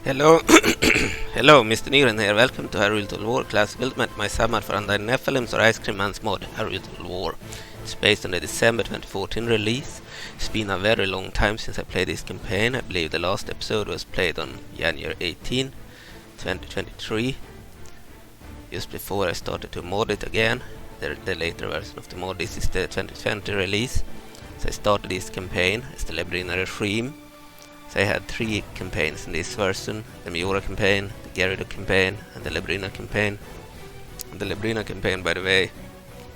Hello, hello, Mr. Niren here. Welcome to Hyrule Total War class build met my Submod for Undying Nephilims or Ice Cream Man's mod, Hyrule Total War. It's based on the December 2014 release. It's been a very long time since I played this campaign. I believe the last episode was played on January 18, 2023. Just before I started to mod it again. The later version of the mod. This is the 2020 release. So I started this campaign as the Labrynna regime. So I had 3 campaigns in this version, the Majora campaign, the Gyarados campaign, and the Labrynna campaign. And the Labrynna campaign, by the way,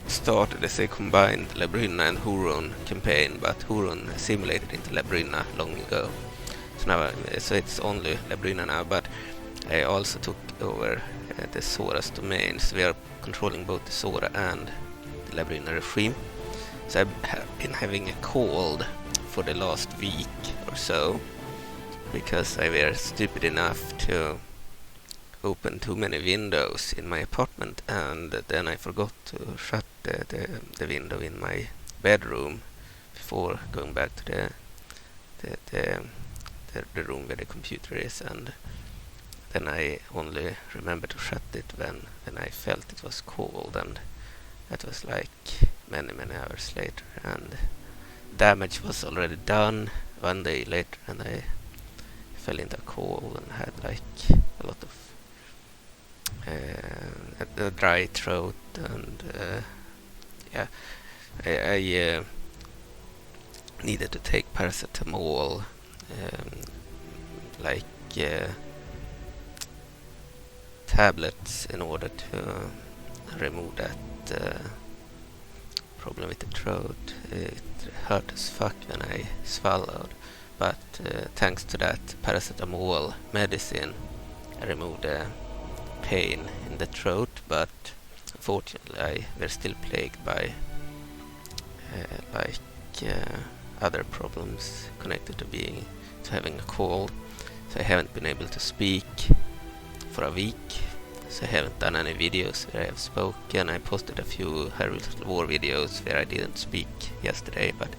started as a combined Labrynna and Hyrule campaign, but Hyrule assimilated into Labrynna long ago. So it's only Labrynna now, but I also took over the Sora's domains. We are controlling both the Sora and the Labrynna regime. So I've been having a cold for the last week or so, because I were stupid enough to open too many windows in my apartment, and then I forgot to shut the window in my bedroom before going back to the room where the computer is, and then I only remembered to shut it when I felt it was cold, and that was like many hours later, and damage was already done 1 day later, and I fell into a cold and had like a lot of a dry throat, and I needed to take paracetamol, tablets in order to remove that problem with the throat. It hurt as fuck when I swallowed, but thanks to that paracetamol medicine I removed the pain in the throat, but unfortunately I were still plagued by other problems connected to having a cold. So I haven't been able to speak for a week, so I haven't done any videos where I have spoken. I posted a few Hyrule Total War videos where I didn't speak yesterday, but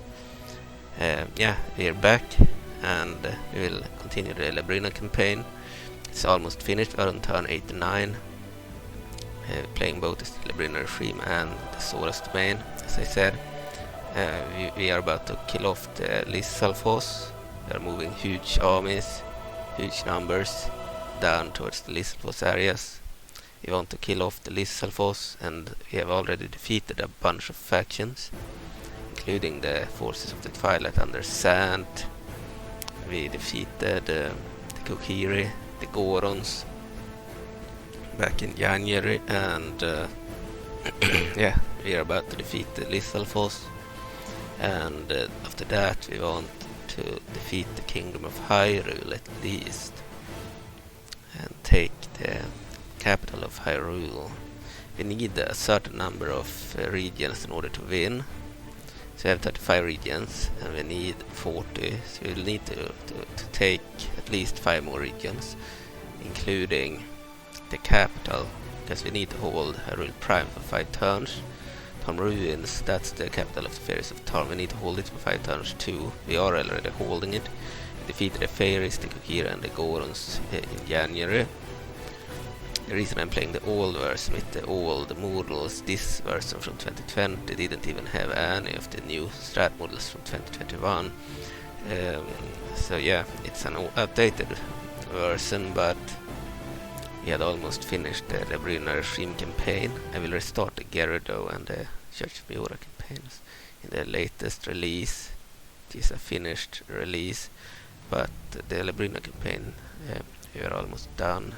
we're back, and we will continue the Labrynna campaign. It's almost finished. We're on turn 89, playing both the Labrynna regime and the Sora's domain. As I said, we are about to kill off the Lizalfos. We are moving huge armies, huge numbers, down towards the Lizalfos areas. We want to kill off the Lizalfos, and we have already defeated a bunch of factions, including the forces of the Twilight under sand. We defeated the Kokiri, the Gorons, back in January, and we are about to defeat the Lizalfos, and after that we want to defeat the Kingdom of Hyrule at least, and take the capital of Hyrule. We need a certain number of regions in order to win. So we have 35 regions, and we need 40, so we'll need to take at least 5 more regions, including the capital, because we need to hold Hyrule Prime for 5 turns. Tom Ruins, that's the capital of the Fairies of Tarn. We need to hold it for 5 turns too. We are already holding it. We defeated the Fairies, the Kokiri and the Gorons in January. The reason I'm playing the old version with the old models, this version from 2020 didn't even have any of the new strat-models from 2021. So yeah, it's an outdated version, but we had almost finished the Labrynna regime campaign. I will restart the Gyarados and the Church of Majora campaigns in the latest release. It is a finished release, but the Labrynna campaign we are almost done.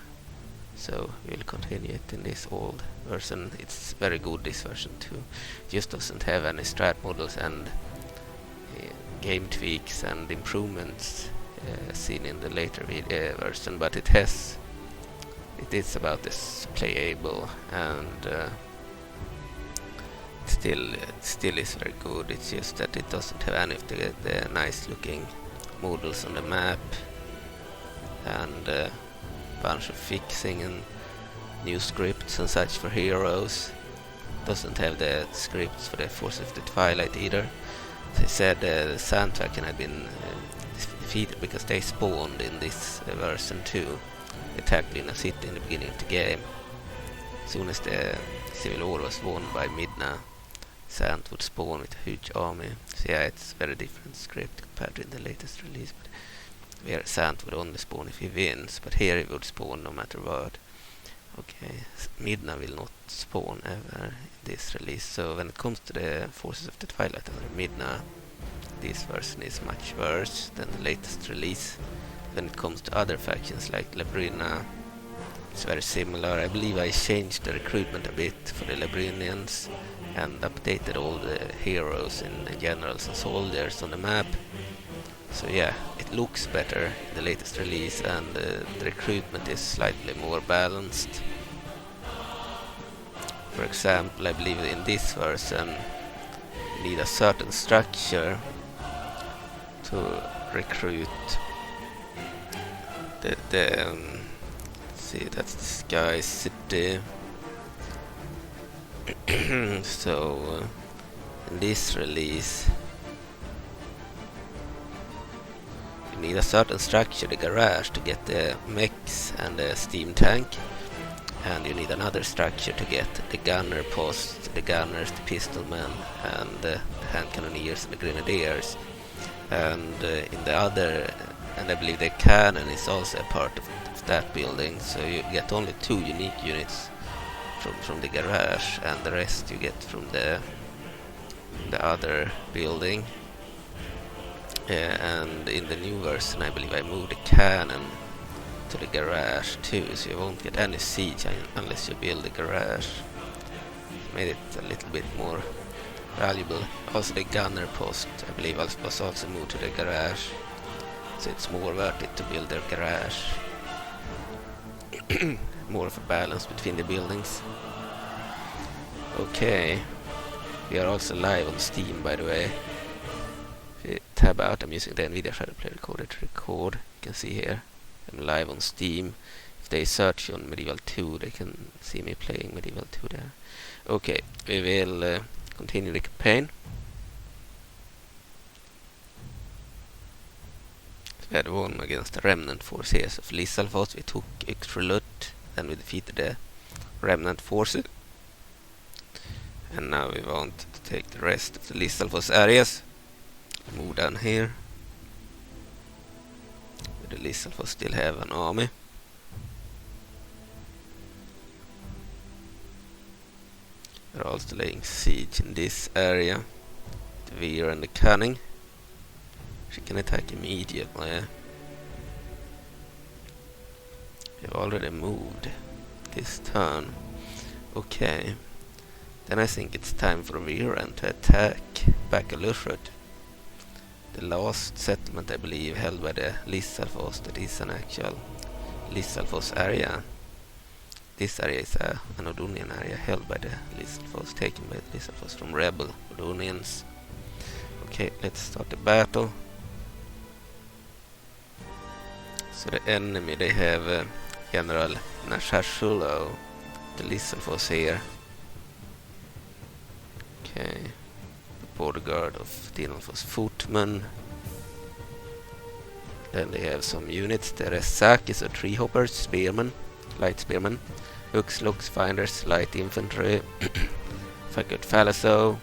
So we'll continue it in this old version. It's very good, this version too. It just doesn't have any strat models and game tweaks and improvements seen in the later version, but it is about this playable, and it still is very good. It's just that it doesn't have any of the nice looking models on the map, and bunch of fixing and new scripts and such for heroes. Doesn't have the scripts for the Forces of the Twilight either. As I said, the soundtrack had been defeated because they spawned in this version too. They attacked in a city in the beginning of the game. As soon as the Civil War was won by Midna, Sant would spawn with a huge army. So yeah, it's very different script compared to the latest release. But where Sant would only spawn if he wins, but here he would spawn no matter what. Okay, Midna will not spawn ever in this release. So when it comes to the Forces of the Twilight under Midna, this version is much worse than the latest release. When it comes to other factions like Labrynna, it's very similar. I believe I changed the recruitment a bit for the Labrynians and updated all the heroes and generals and soldiers on the map. So yeah, it looks better in the latest release, and the recruitment is slightly more balanced. For example, I believe in this version you need a certain structure to recruit see, that's this guy's city. So in this release you need a certain structure, the garage, to get the mechs and the steam tank, and you need another structure to get the gunner post, the gunners, the pistolmen, and the hand cannoneers and the grenadiers. And in the other, and I believe the cannon is also a part of that building, so you get only 2 unique units from the garage, and the rest you get from the other building. And in the new version I believe I moved the cannon to the garage too, so you won't get any siege unless you build the garage. Made it a little bit more valuable. Also the gunner post I believe was also moved to the garage, so it's more worth it to build their garage. More of a balance between the buildings. Okay, we are also live on Steam, by the way. If you tab out, I'm using the NVIDIA Shadow Play Recorder to record. You can see here I'm live on Steam. If they search on Medieval 2, they can see me playing Medieval 2 there. Okay, we will continue the campaign. We had won against the remnant forces of Lizalfos. We took Hyrule, then we defeated the remnant forces. And now we want to take the rest of the Lizalfos areas. Move down here. The Lizalfos still have an army. They're also laying siege in this area. The Veran the Cunning. She can attack immediately. We've already moved this turn. Okay. Then I think it's time for Veran to attack Bakalushut. The last settlement I believe held by the Lizalfos, that is an actual Lizalfos area. This area is an Ordonian area held by the Lizalfos, taken by the Lizalfos from rebel Ordonians. Okay, let's start the battle. So the enemy, they have General Nashashulo, the Lizalfos here. Okay, the border guard of the Lizalfos footmen. Then they have some units. There is Sakis or tree hoppers, spearmen, light spearmen, hooks, looks, finders, light infantry, Fakut Falaso,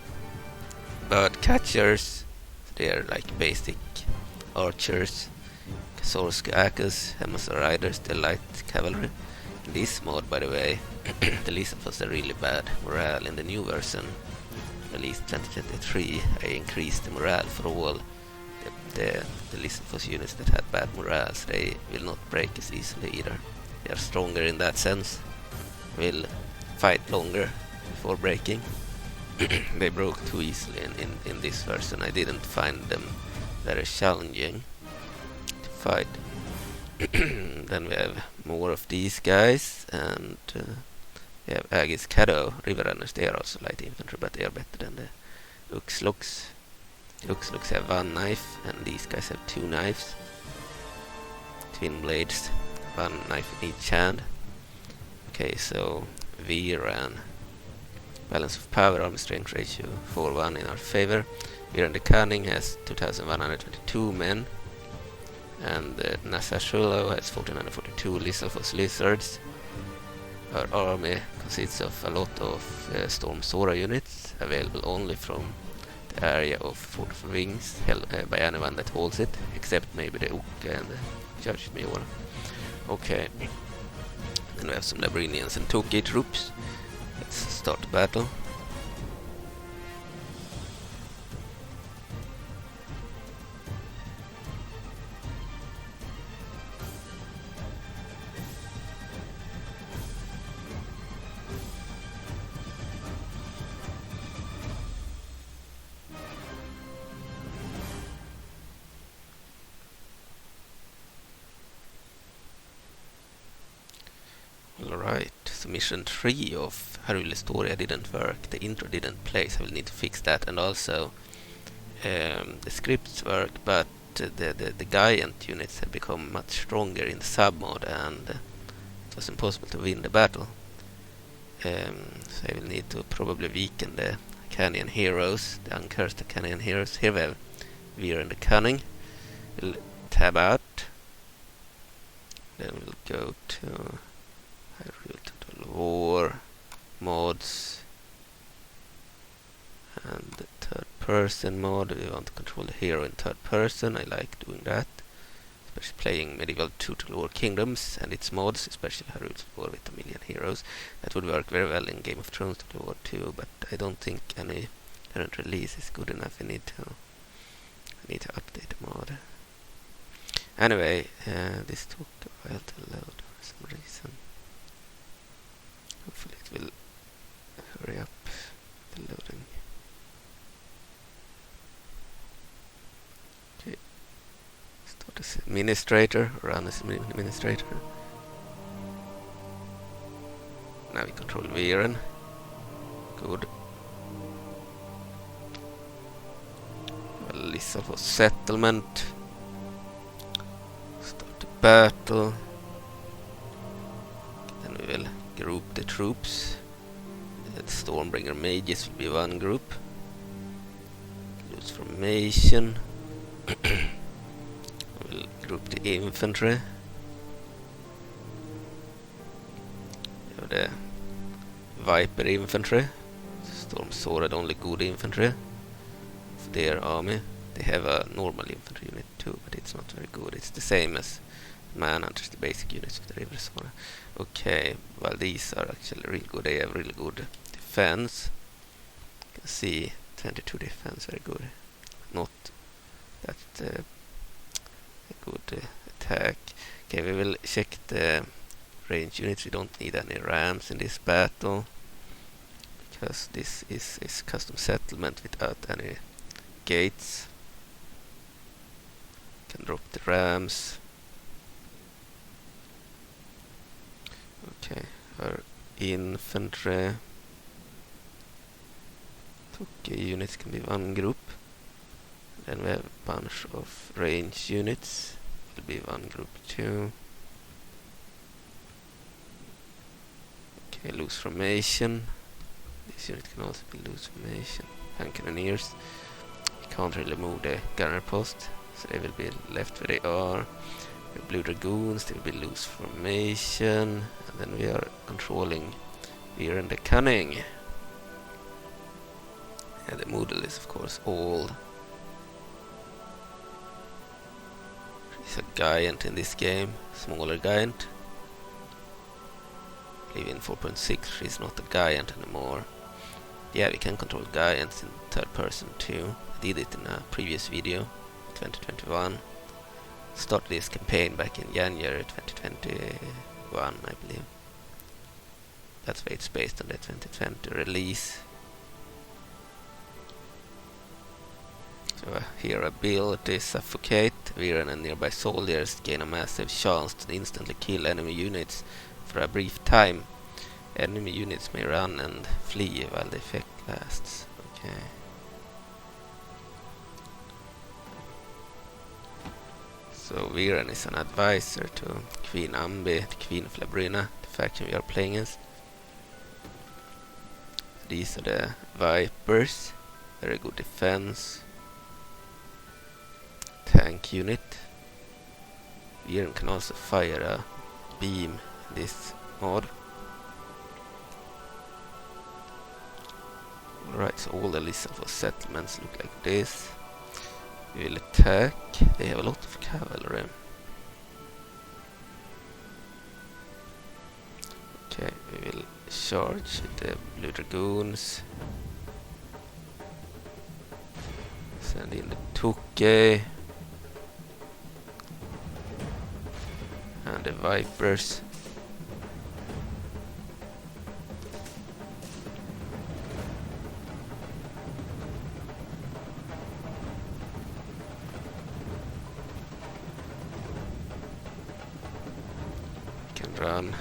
bird catchers. They are like basic archers. Sorsk Akus, Hemas riders, the light cavalry. In this mod, by the way, the Lizalfos are really bad morale. In the new version, released 2023, I increased the morale for all the Lizalfos units that had bad morale, so they will not break as easily either. They are stronger in that sense, will fight longer before breaking. They broke too easily in this version. I didn't find them very challenging to fight. Then we have more of these guys, and we have Agis Caddo, river runners. They are also light infantry, but they are better than the Uxlux. The Uxlux have one knife, and these guys have two knives. Twin blades, one knife in each hand. Okay, so Veran. Balance of power, army strength ratio 4-1 in our favor. Veran the Cunning has 2,122 men. And Nasashullo has 1442 Lizalfos lizards. Our army consists of a lot of Storm Sora units, available only from the area of Fortified Wings, held by anyone that holds it, except maybe the Ook and the Church of Majora. Okay. Then we have some Labrynnians and Toki troops. Let's start the battle. Alright, so mission 3 of Hyrule Story didn't work, the intro didn't play, so I will need to fix that, and also the scripts work, but the giant units have become much stronger in the submod, and it was impossible to win the battle. So I will need to probably weaken the Ikanian heroes, the uncursed Ikanian heroes. Here we have Veran the Cunning. We'll tab out, then we'll go to Hyrule Total War, mods, and the third person mod. We want to control the hero in third person. I like doing that, especially playing medieval Total War Kingdoms and its mods, especially Hyrule War with a million heroes. That would work very well in Game of Thrones Total War 2, but I don't think any current release is good enough. I need to update the mod. Anyway, this took a while to load for some reason. Hopefully it will hurry up the loading. Okay, start as administrator, run as administrator. Now we control Veran. Good. Lizalfos settlement. Start the battle. Then we will group the troops. The Stormbringer mages will be one group. Use formation. We'll group the infantry. We have the Viper infantry. Storm Sword only good infantry of their army. They have a normal infantry unit too, but it's not very good. It's the same as Manhunters, the basic units of the River Sora. Okay, well these are actually really good. They have really good defense. You can see 22 defense, very good. Not that a good attack. Okay, we will check the range units. We don't need any rams in this battle, because this is custom settlement without any gates. Can drop the rams. Okay, our infantry Toki units can be one group. Then we have a bunch of range units. Will be one group too. Okay, loose formation. This unit can also be loose formation. Hand cannoneers. We can't really move the gunner post, so they will be left where they are. The blue dragoons, they will be loose formation. And then we are controlling Veran the Cunning. And the model is of course old. She's a giant in this game, smaller giant. I believe in 4.6 she's not a giant anymore. Yeah, we can control giants in third person too. I did it in a previous video, 2021. Started this campaign back in January 2021, I believe. That's why it's based on the 2020 release. So here ability suffocate. Veran and nearby soldiers gain a massive chance to instantly kill enemy units for a brief time. Enemy units may run and flee while the effect lasts. Okay. So Veran is an advisor to Queen Ambi, the Queen of Labrynna, the faction we are playing as. These are the Vipers. Very good defense. Tank unit. Veran can also fire a beam in this mod. Alright, so all the Lizalfos settlements look like this. We will attack. They have a lot of cavalry. Okay, we will charge the blue dragoons. Send in the Tuke and the Vipers. Can run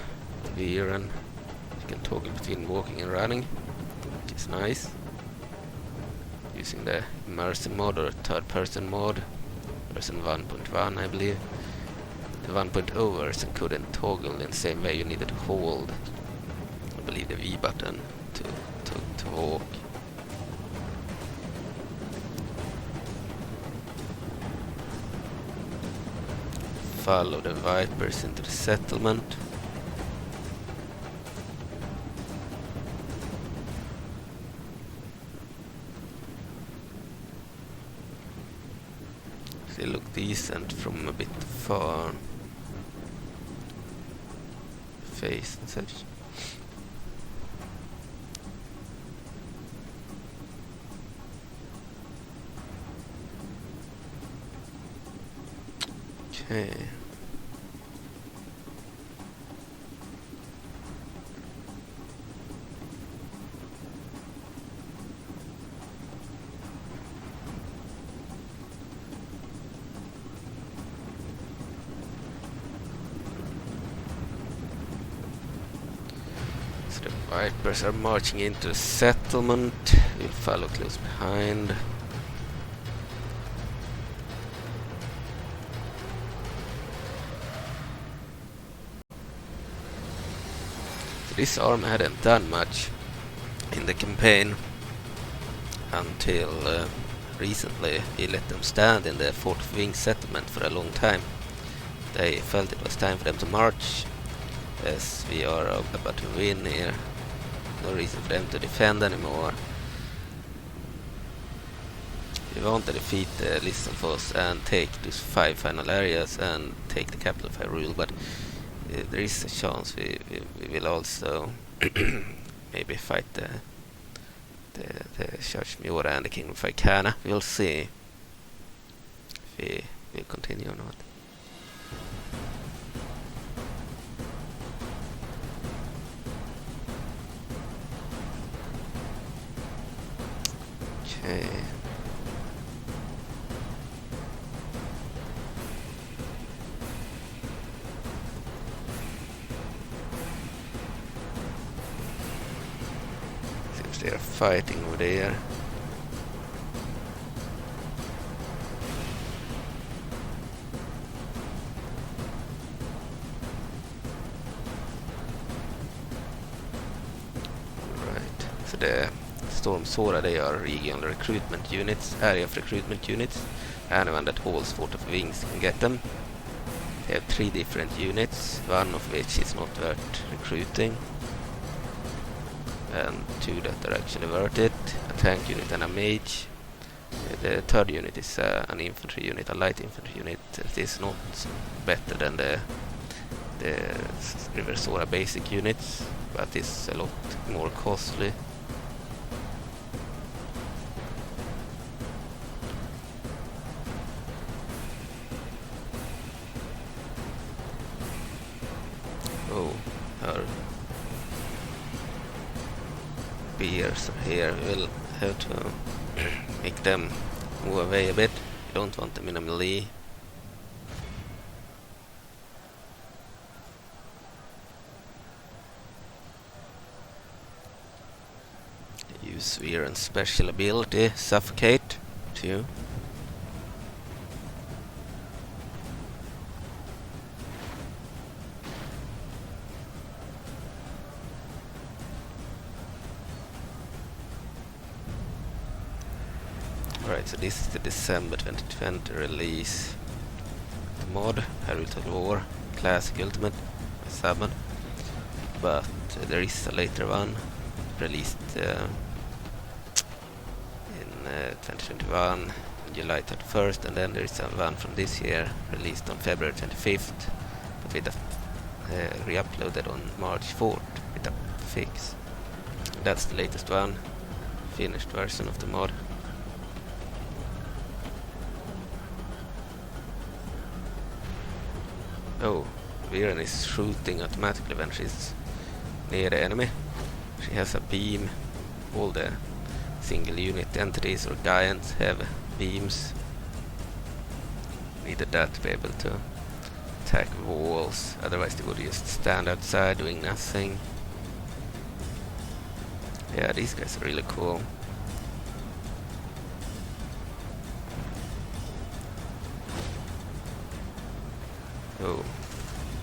Veran. You can toggle between walking and running, which is nice. Using the Meesiam mod or third person mod, version 1.1 I believe. The 1.0 version couldn't toggle in the same way. You needed to hold, I believe, the V button to walk. Follow the Vipers into the settlement. They look decent from a bit far. Face and such. Okay. The Vipers are marching into the settlement. We'll follow close behind. So this army hadn't done much in the campaign until recently. We let them stand in the Fort of Wings settlement for a long time. They felt it was time for them to march. As we are about to win here, no reason for them to defend anymore. We want to defeat the Lizalfos and take those 5 final areas and take the capital of Hyrule, but there is a chance we will also maybe fight the Church of Majora and the Kingdom of Ikana. We'll see if we will continue or not. Okay. Seems they are fighting over there. Right. So the Storm Sora, they are regional recruitment units, area-of-recruitment units. Anyone that holds Fort of Wings can get them. They have 3 different units, one of which is not worth recruiting, and 2 that are actually worth it, a tank unit and a mage. The third unit is an infantry unit, a light infantry unit. It is not better than the River Sora basic units, but it's a lot more costly. Oh, our bears are here. We'll have to make them move away a bit. We don't want them in a melee. Use Veran's special ability, Suffocate, too. Alright, so this is the December 2020 release. The mod, Hyrule Total War, Classic Ultimate, Submod, but there is a later one released in 2021, July 31st, and then there is one from this year released on February 25th, but with a re-uploaded on March 4th with a fix. That's the latest one, finished version of the mod. Oh, Veran is shooting automatically when she's near the enemy. She has a beam. All the single unit entities or giants have beams. Needed that to be able to attack walls, otherwise they would just stand outside doing nothing. Yeah, these guys are really cool. Oh,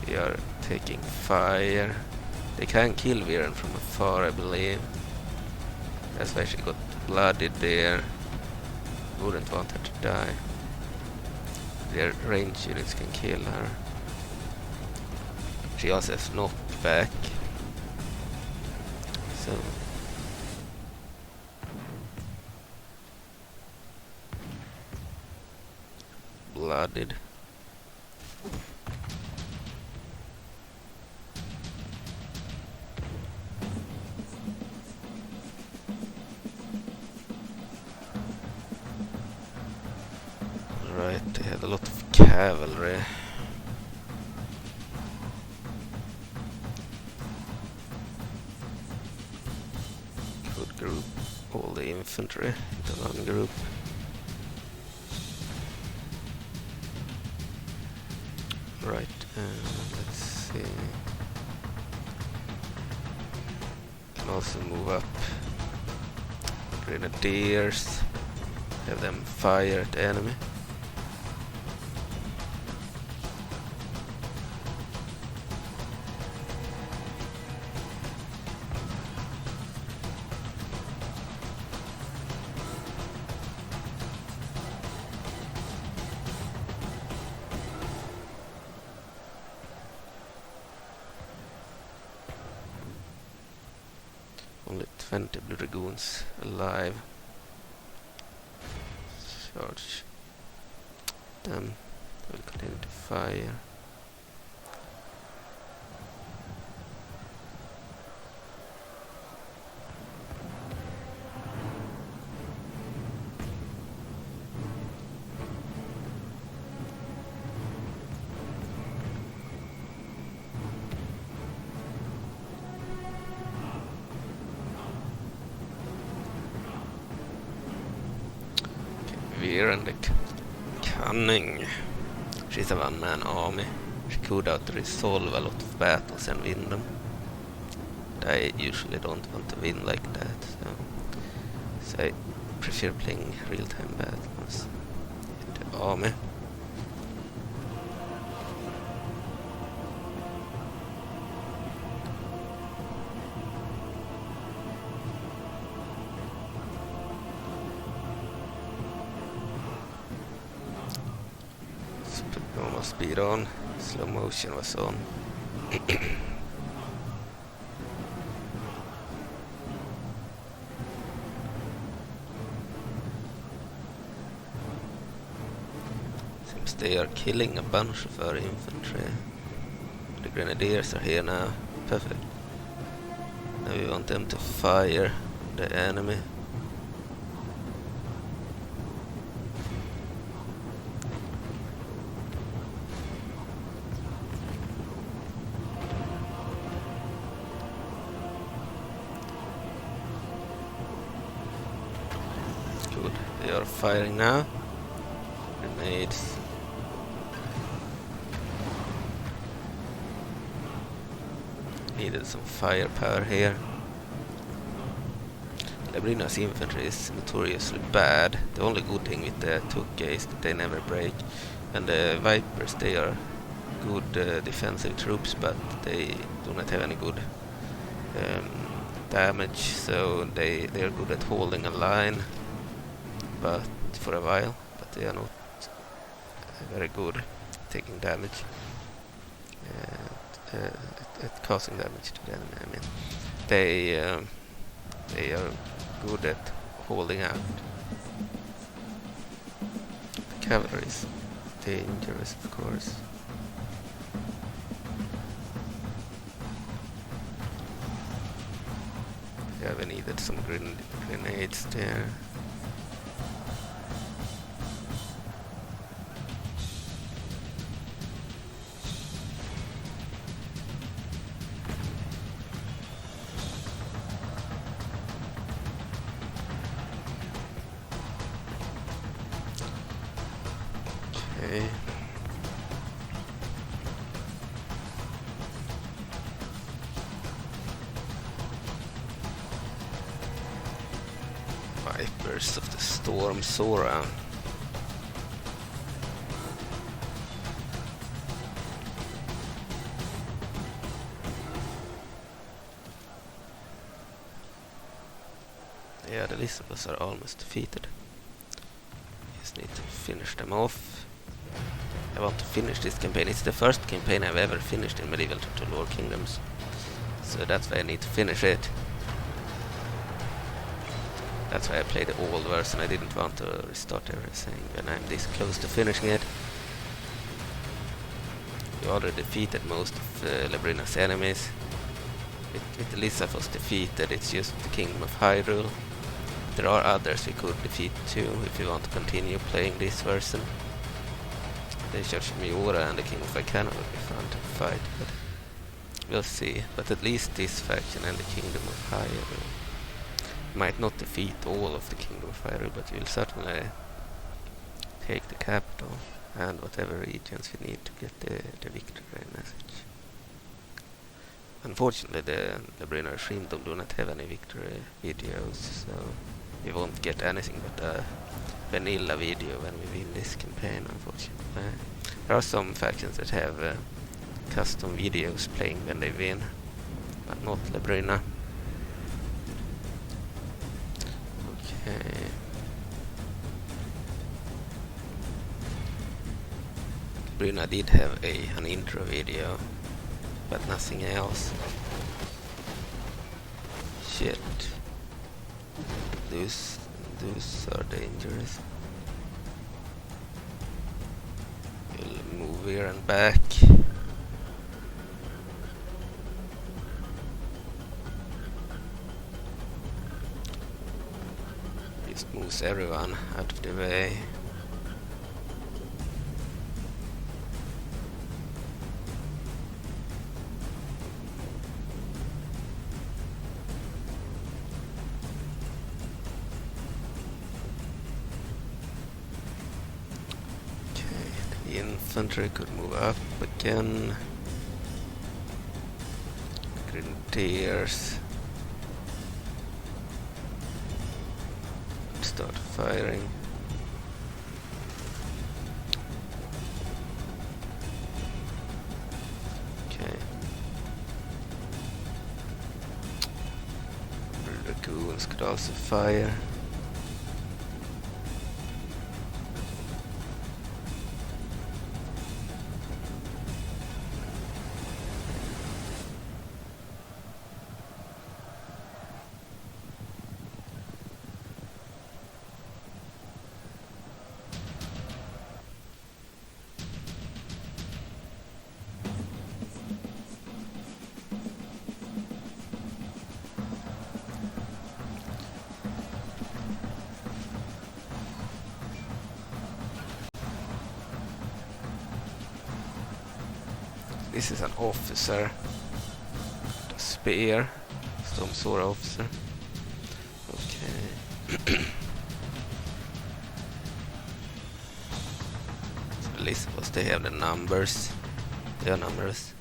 we are taking fire. They can kill Veran from afar, I believe. That's why she got blooded there. Wouldn't want her to die. Their range units can kill her. She also has knockback. So blooded. Right, they had a lot of cavalry. Could group all the infantry into one group. Right, let's see. Can also move up grenadiers, have them fire at the enemy. Only 20 blue dragoons alive. Charge them. Will continue to fire. Veran the Cunning. She's a one-man army. She could out-resolve a lot of battles and win them. But I usually don't want to win like that, so I prefer playing real-time battles with the army. Normal speed on, slow motion was on. Seems they are killing a bunch of our infantry. The grenadiers are here now. Perfect. Now we want them to fire the enemy. Good, they are firing now. Grenades. Needed some firepower here. Labrynna's infantry is notoriously bad. The only good thing with the Tukka is that they never break. And the Vipers, they are good defensive troops, but they do not have any good damage, so they are good at holding a line, but for a while, but they are not very good taking damage. At causing damage to the enemy. I mean, they are good at holding out. The cavalry is dangerous, of course. Yeah, we needed some grenades there. Okay. Vipers of the Storm Sora. Yeah, the Lizalfos are almost defeated. Just need to finish them off. I want to finish this campaign. It's the first campaign I've ever finished in Medieval to Lore Kingdoms. So that's why I need to finish it. That's why I played the old version. I didn't want to restart everything when I'm this close to finishing it. We already defeated most of Labrynna's enemies. With the Lizalfos defeated, it's just the Kingdom of Hyrule. There are others we could defeat too if we want to continue playing this version. The Church of Majora and the Kingdom of Ikana will be fun to fight, but we'll see. But at least this faction and the Kingdom of Hyrule might not defeat all of the Kingdom of Hyrule, but we'll certainly take the capital and whatever regions we need to get the victory message. Unfortunately, the Labrynna regime do not have any victory videos, so we won't get anything but a vanilla video when we win this campaign, unfortunately. There are some factions that have custom videos playing when they win, but not Labrynna. Okay. Labrynna did have an intro video, but nothing else. Shit. Those are dangerous. We'll move here and back. Just moves everyone out of the way. Infantry could move up again. Grenadiers start firing. Okay. Dragoons could also fire. This is an officer. The spear. Storm Sora officer. Okay. So Lizalfos, they have the numbers. They are numbers.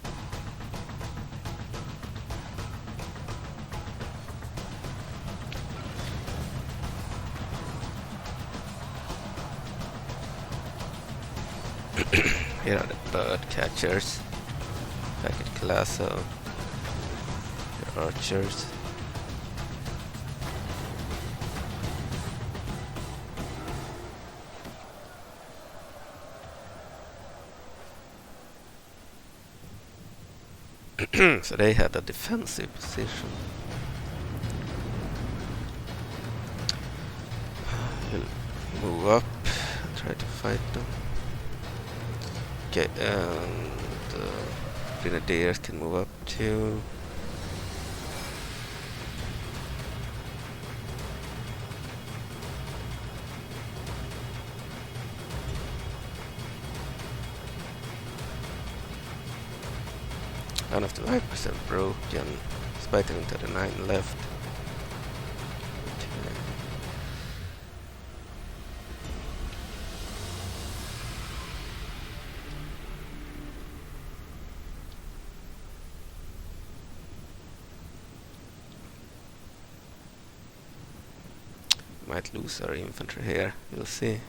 Here are the bird catchers. Back at Calasso. The archers. So they had a defensive position. We'll move up and try to fight them. Okay, and grenadiers can move up too. None of the Vipers have broken, despite having 39 left. Okay. Might lose our infantry here, we'll see.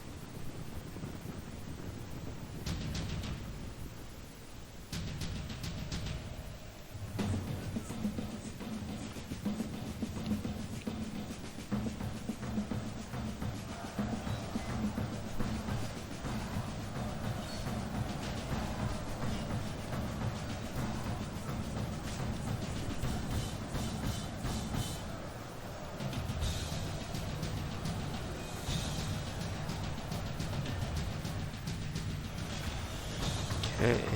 Okay.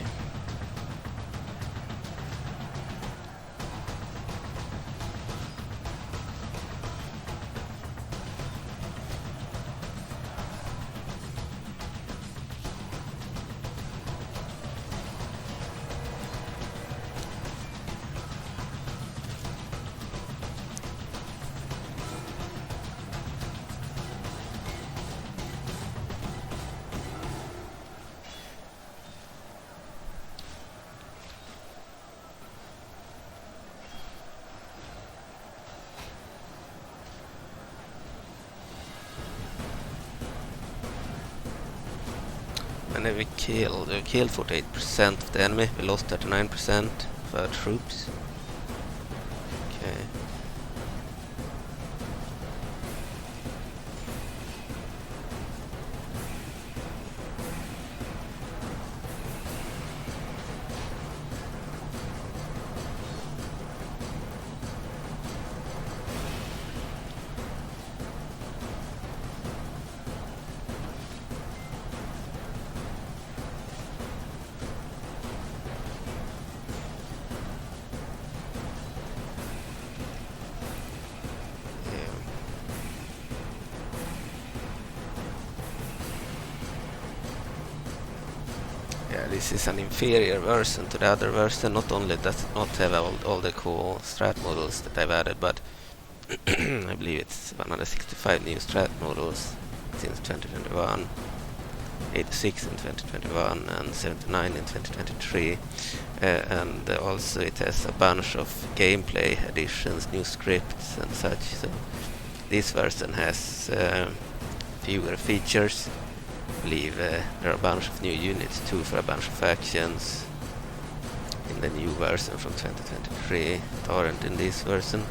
And then we killed 48% of the enemy, we lost 39% of our troops. Okay. This is an inferior version to the other version. Not only does it not have all the cool strat-models that I've added, but I believe it's 165 new strat-models since 2021, 86 in 2021 and 79 in 2023. And also it has a bunch of gameplay additions, new scripts and such. So this version has fewer features. I believe there are a bunch of new units too for a bunch of actions in the new version from 2023 that aren't in this version.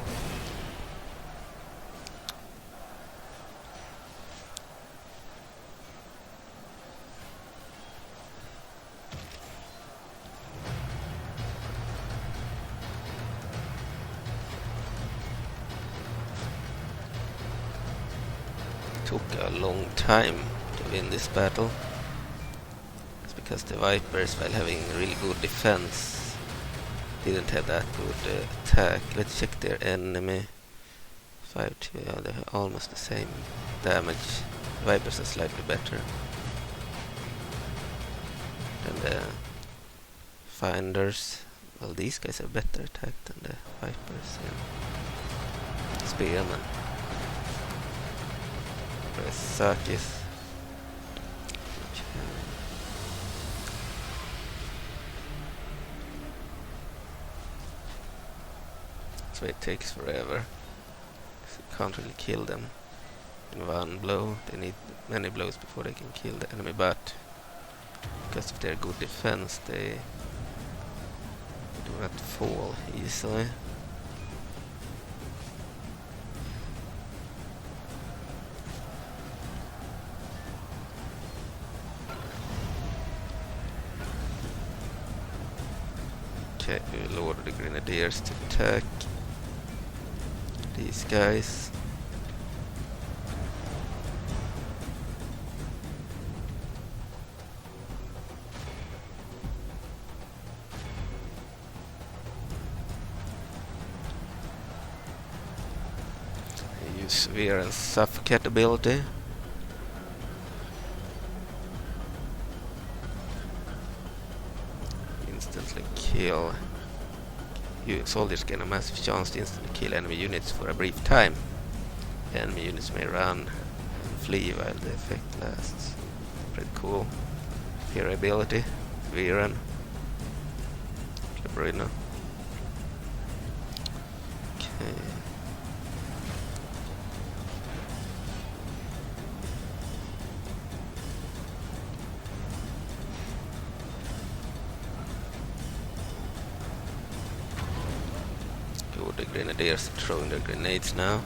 Took a long time to win this battle. It's because the Vipers, while having really good defense, didn't have that good attack. Let's check their enemy. 5-2, yeah, they're almost the same damage. Vipers are slightly better than the Finders. Well, these guys have better attack than the Vipers. Yeah. Spearmen. Sakis. So it takes forever. So you can't really kill them in one blow. They need many blows before they can kill the enemy, but because of their good defense they do not fall easily. Okay, we will order the grenadiers to attack these guys. Use Veran's suffocate ability. Instantly kill. Soldiers gain a massive chance to instantly kill enemy units for a brief time. Enemy units may run and flee while the effect lasts. Pretty cool. Hero ability. Veran. Labrynna. Okay. The grenadiers throwing their grenades now.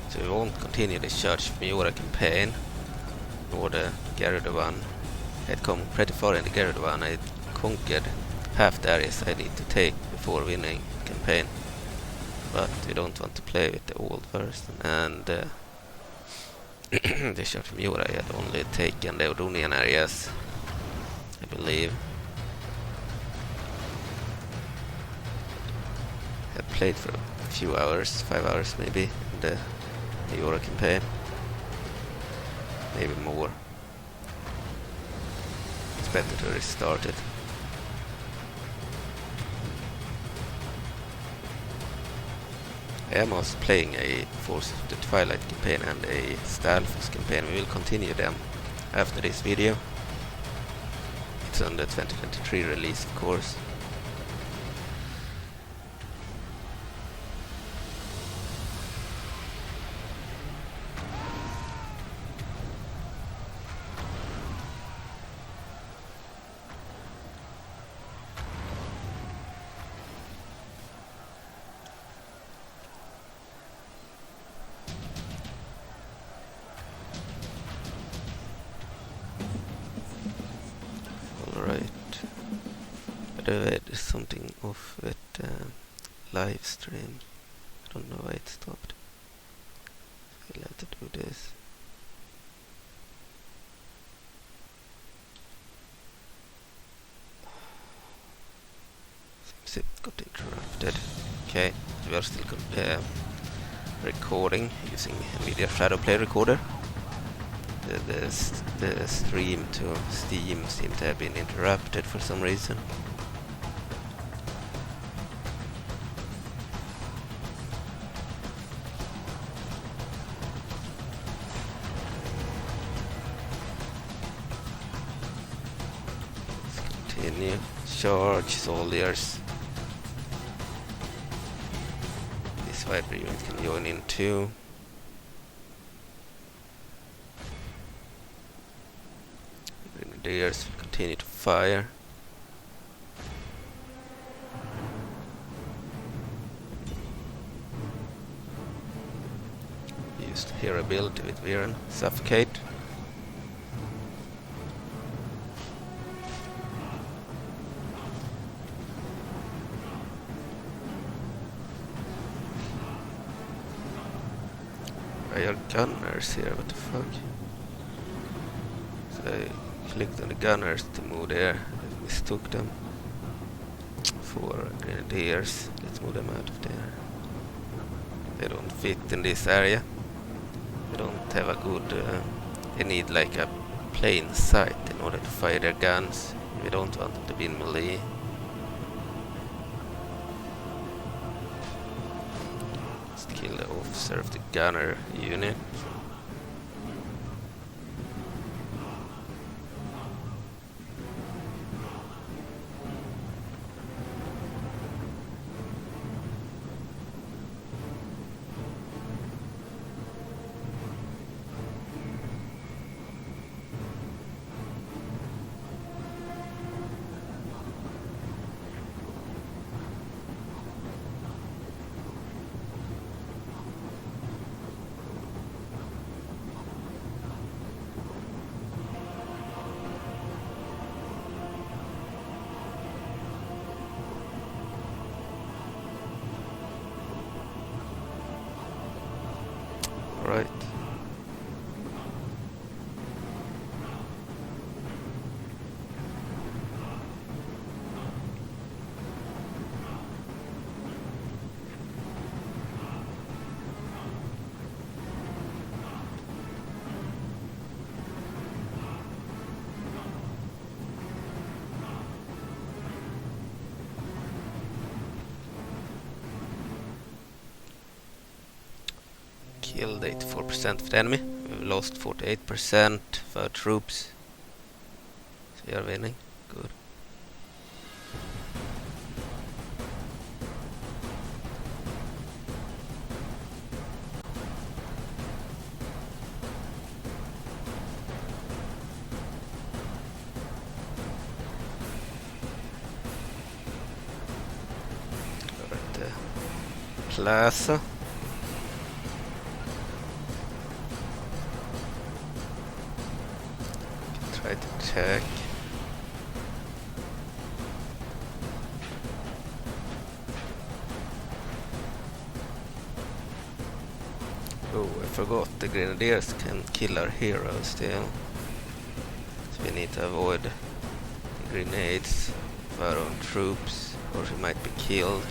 So we won't continue the Church of Majora campaign, nor the Garrod one. I'd come pretty far in the Garrod one. I conquered half the areas I need to take before winning the campaign. But we don't want to play with the old version, and the Church of Majora had only taken the Ordonian areas, I believe. I had played for a few hours, 5 hours maybe, in the Majora campaign. Maybe more. It's better to restart it. I am also playing a Force of the Twilight campaign and a Lizalfos campaign. We will continue them after this video. It's on the 2023 release, of course. There's something off with live stream. I don't know why it stopped. I'll have to do this. Seems it got interrupted. Okay, we are still recording using Nvidia Shadow Play Recorder. The stream to Steam seemed to have been interrupted for some reason. Continue. Charge soldiers. This Viper unit can join in too. Grenadiers will continue to fire. Used hero ability with Veran. Suffocate. I are gunners here, what the fuck? So I clicked on the gunners to move there. I mistook them for grenadiers. Let's move them out of there. They don't fit in this area. They don't have a good... they need like a plain sight in order to fire their guns. We don't want them to be in melee. Let's kill the officer of the gunner unit. Alright. Killed 84% of the enemy. We've lost 48% of our troops. So we are winning. Good. We're at the plaza. Try to attack. Oh, I forgot the grenadiers can kill our heroes still. So we need to avoid the grenades of our own troops, or we might be killed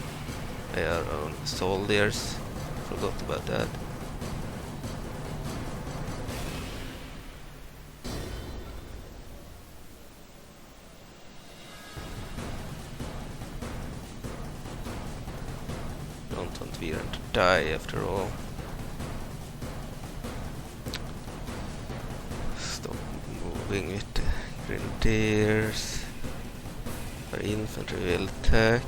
by our own soldiers. Forgot about that. Don't want Veran to die after all. Stop moving with the grenadiers. Our infantry will attack.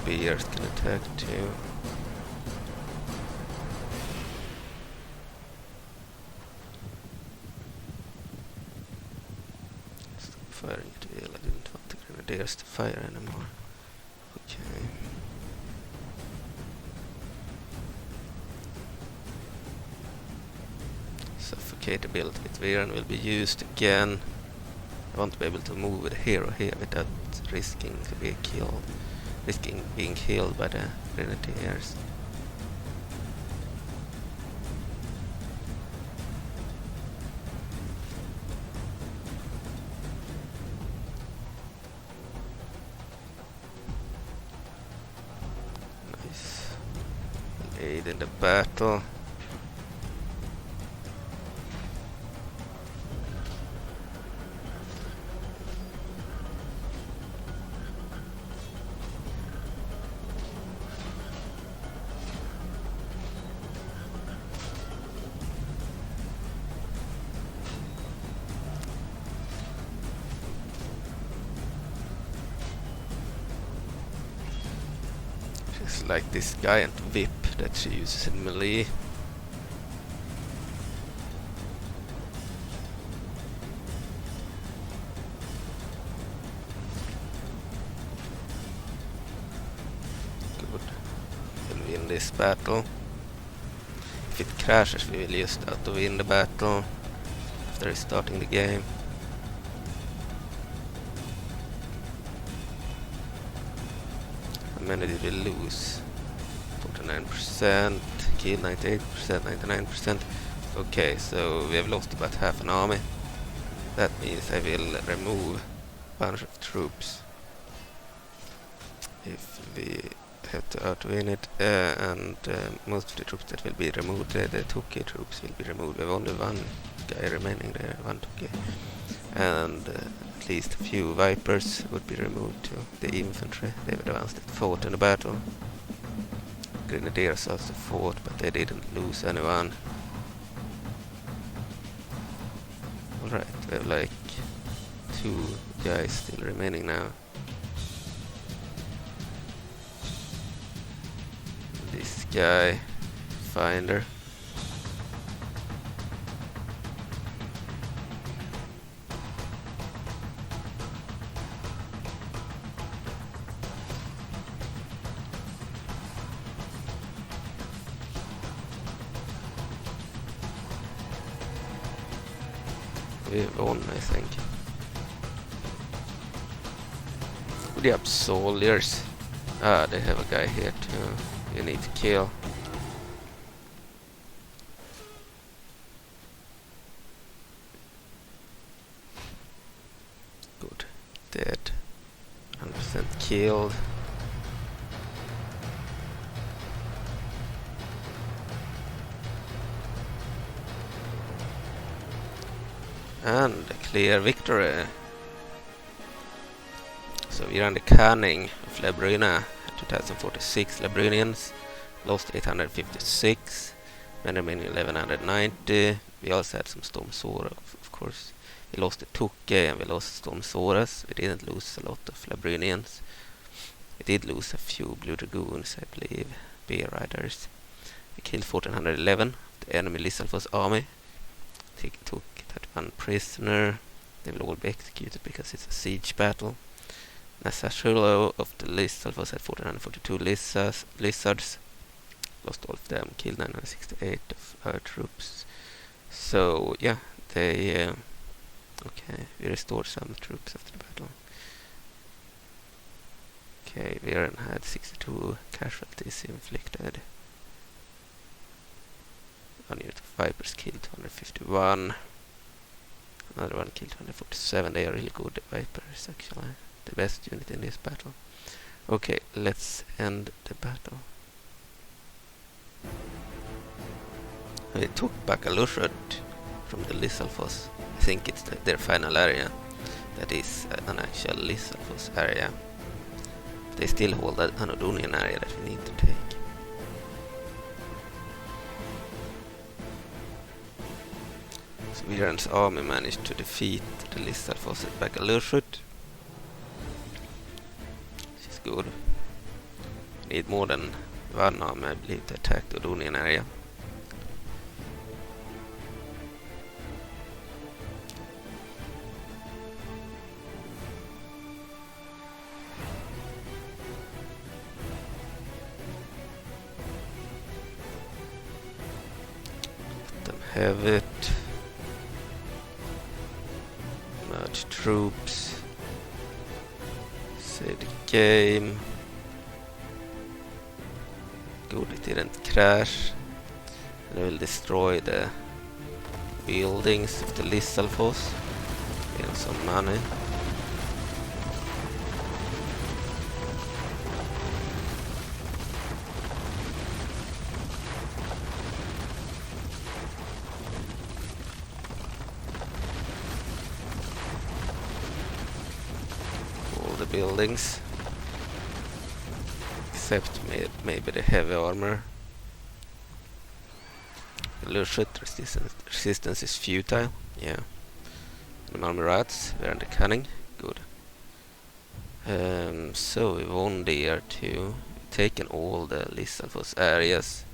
The bears can attack too. Firing to wheel. I didn't want the grenadiers to fire anymore. Okay. Suffocate ability with Veran will be used again. I want to be able to move with a hero here without risking to be killed. Risking being killed by the grenadiers. Aid in the battle. She's like this giant whip that she uses in melee. Good. We'll win this battle. If it crashes, we will just auto win the battle after restarting the game. How many did we lose? 49%, kill 98%, 99%. Okay, so we have lost about half an army. That means I will remove a bunch of troops if we have to outwin it, and most of the troops that will be removed, the Toki troops will be removed. We have only one guy remaining there, one Toki, and at least a few Vipers would be removed too. The infantry, they were the ones that fought in the battle. Grenadiers also fought, but they didn't lose anyone. Alright, we have like 2 guys still remaining now. This guy, Finder. We won, I think. Good job, soldiers. Ah, they have a guy here too. You need to kill. Good. Dead. 100% killed. And a clear victory. So Veran the Cunning of Labrynna, 2046 Labrynians, lost 856, men remaining 1190. We also had some Storm Sora, of course. We lost the Tukke and we lost Storm Soras. We didn't lose a lot of Labrynians. We did lose a few Blue Dragoons, I believe, Bear Riders. We killed 1411, the enemy Lizalfos army. Took 31 prisoner. They will all be executed because it's a siege battle. Nasashilo of the Lizalfos had 1442 lizards. Lost all of them. Killed 968 of our troops. So yeah, they okay, we restored some troops after the battle. Okay, Veran had 62 casualties inflicted. One unit of Vipers killed 251. Another one killed 247. They are really good Vipers, actually. The best unit in this battle. Okay, let's end the battle. We took Bakalushut from the Lizalfos. I think it's their final area. That is an actual Lizalfos area. They still hold an Ordonian area that we need to take. So Veran's army managed to defeat the Lizalfos at Bakalushut. Which is good. We need more than one army, I believe, to attack the Ordonian area. Have it. Merge troops. Save the game. Good, it didn't crash. And I will destroy the buildings of the Lizalfos. Get some money. Buildings, except maybe the heavy armor. Bakalushut resistance is futile. Yeah. The armor rats, Veran the Cunning. Good. So we won there too. Taken all the Lizalfos areas.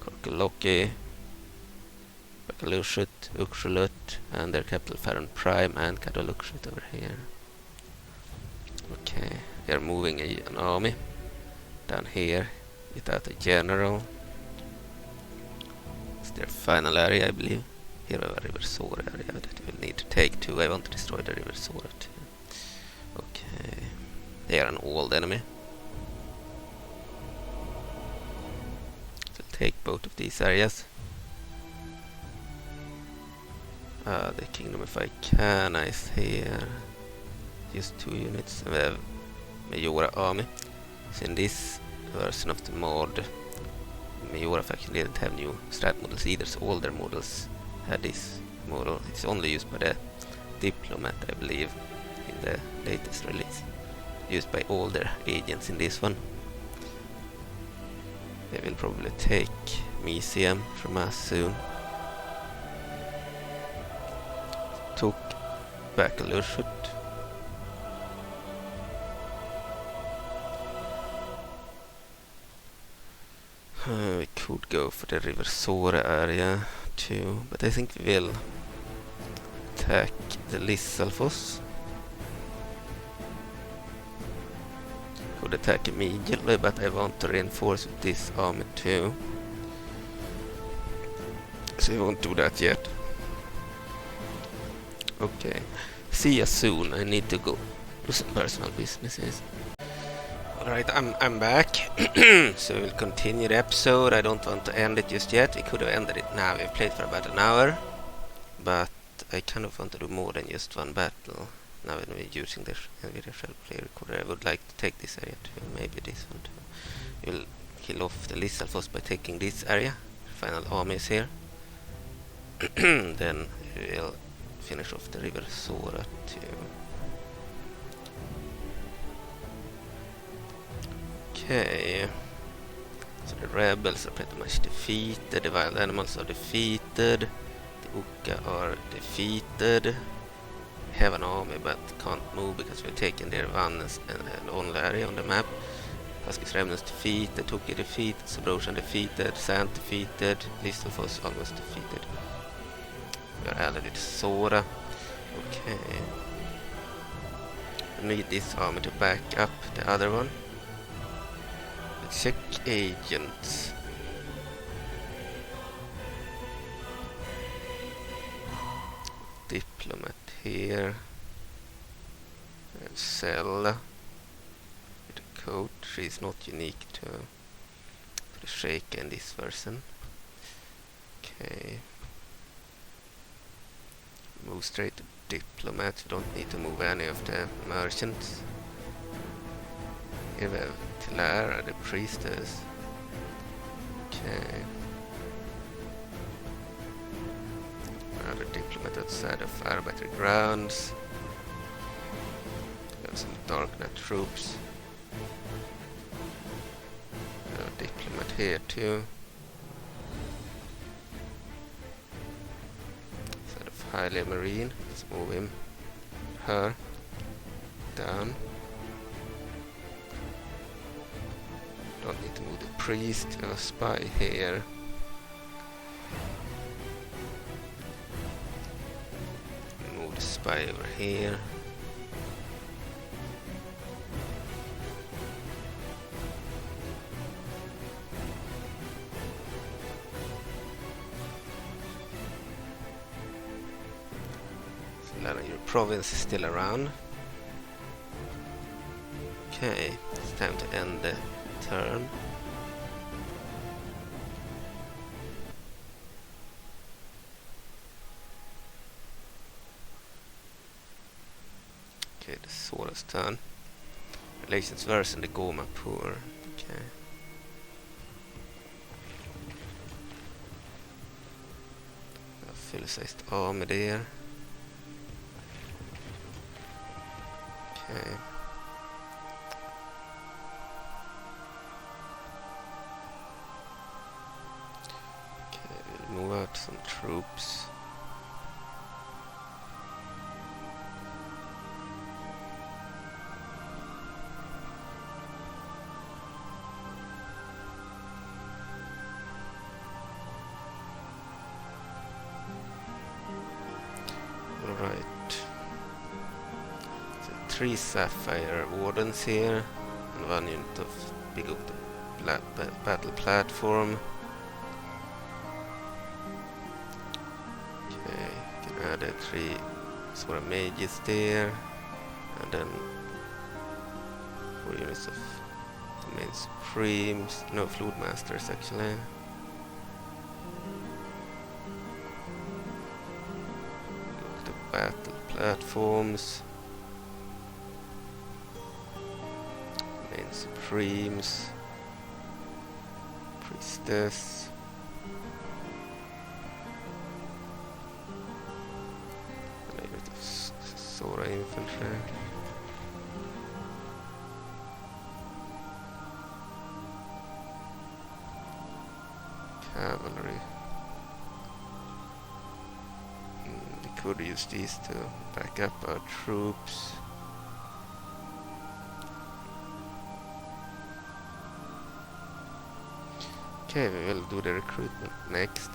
Korkoloki, Bakalushut, Ukshulut, and their capital Veran Prime and Bakalushut over here. Okay, we are moving an army down here without a general. It's their final area, I believe. Here we have a River Sora area that we'll need to take too. I want to destroy the River Sora too. Okay, they are an old enemy. So I'll take both of these areas. The Kingdom of Ikana is here. Just 2 units. We have Majora army. So in this version of the mod, Majora faction didn't have new strat-models either, so all their models had this model. It's only used by the Diplomat, I believe, in the latest release. Used by all their agents in this one. They will probably take Meesiam from us soon. Took Bakalushut. We could go for the River Sora area too, but I think we will attack the Lizalfos. Could attack immediately, but I want to reinforce with this army too. So we won't do that yet. Okay, see you soon. I need to go do some personal businesses. Alright, I'm back. So we'll continue the episode. I don't want to end it just yet. We could have ended it now. We've played for about an hour. But I kind of want to do more than just one battle. Now when we're using the NVIDIA Shell Play Recorder, I would like to take this area too. Maybe this one too. We'll kill off the Lizalfos by taking this area. Final army is here. Then we'll finish off the River Sora too. Okay, so the rebels are pretty much defeated, the wild animals are defeated, the Ukka are defeated, have an army but can't move because we're taking their one and only area on the map. Husky's remnants defeated, Toki defeated, Subroshan defeated, Sand defeated, Lizalfos almost defeated. We are added to Sora. Okay. We need this army to back up the other one. Check agents. Diplomat here. Cell. With a coat. She's not unique to the Sheikah in this version. Okay. Move straight to diplomat. We don't need to move any of the merchants. Here we have Tilara, the priestess. Okay. Another diplomat outside of our battery grounds. We have some Darknet troops. Another diplomat here too. Outside of Highly Marine. Let's move him. Her. Down. Don't need to move the priest. I have a spy here. Move the spy over here. So your province is still around. Okay, it's time to end the turn. Okay, the Sora's turn. Relations worse and the Goma poor. Okay. A full-sized army there. Okay. Move out some troops. Alright. So 3 Sapphire Wardens here, and 1 unit of big up the battle platform. Add 3 Sora mages there, and then 4 units of the main supremes, no flood masters actually. The battle platforms, main supremes, priestess. Sora infantry. Cavalry. We could use these to back up our troops. Okay, we will do the recruitment next.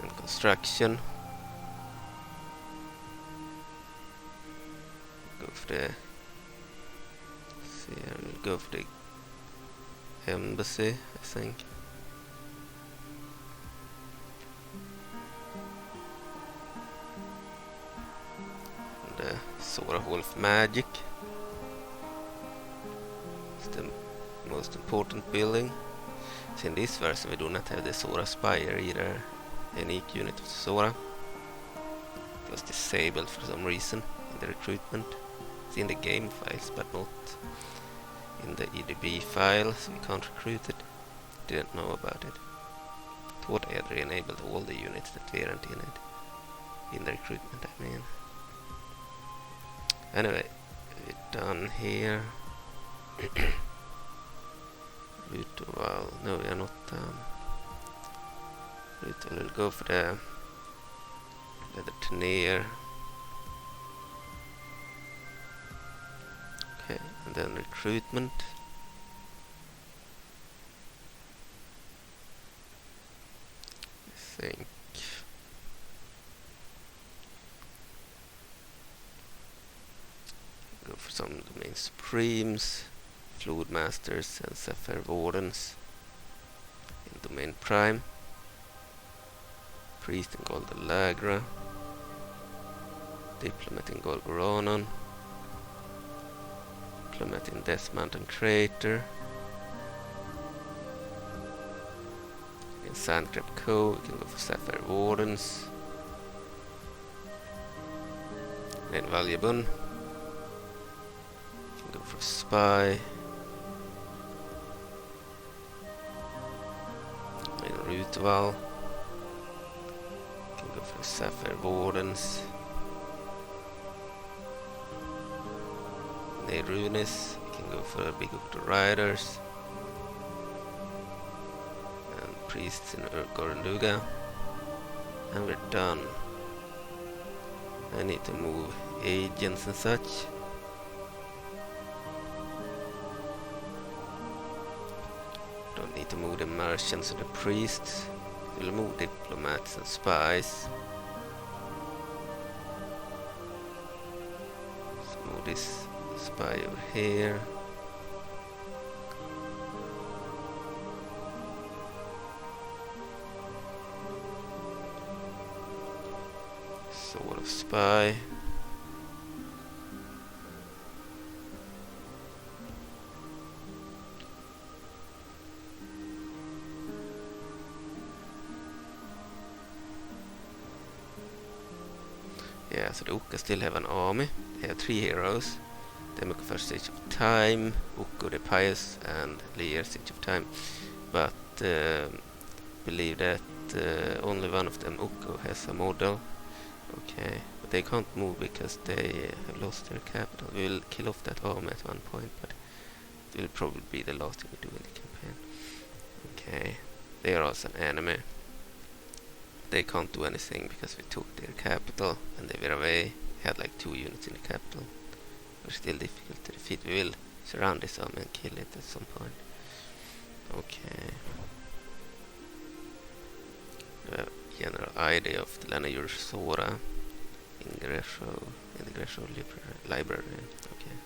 And construction. We'll go for the embassy, I think. And the Sora Wolf magic. most important building. So in this version we do not have the Sora Spire either, the unique unit of Sora. It was disabled for some reason in the recruitment. It's in the game files but not in the EDB file, so we can't recruit it. Didn't know about it. Thought I had re-enabled all the units that weren't in it. In the recruitment, I mean. Anyway, we're done here. Ritual. No, we are not done. Ritual will go for the Tenir. Okay, and then recruitment. I think. Go for some domain supremes, fluid masters, and sapphire wardens in domain prime. Priest in gold Allegra, diplomat in gold Goronon, diplomat in Death Mountain Crater. In Sandcrab Cove we can go for sapphire wardens. In Valjabun go for spy. In Ritual can go for sapphire wardens. In Runis we can go for big Octo riders and priests in Goranduga, and we're done. I need to move agents and such. Don't need to move the merchants or the priests. We'll move diplomats and spies. Let's move this spy over here. Sword of spy. Yeah, so the Ukka still have an army. They have 3 heroes. Demoko first Stage of Time, Ukko the Pious, and Lear Stage of Time. But believe that only one of them, Ukko, has a model. Okay, but they can't move because they have lost their capital. We will kill off that army at one point, but it will probably be the last thing we do in the campaign. Okay, they are also an enemy. They can't do anything because we took their capital and they were away. We had like 2 units in the capital. We're still difficult to defeat. We will surround this army and kill it at some point. Okay. The general idea of the Lana Sora in the Gresham library. Okay.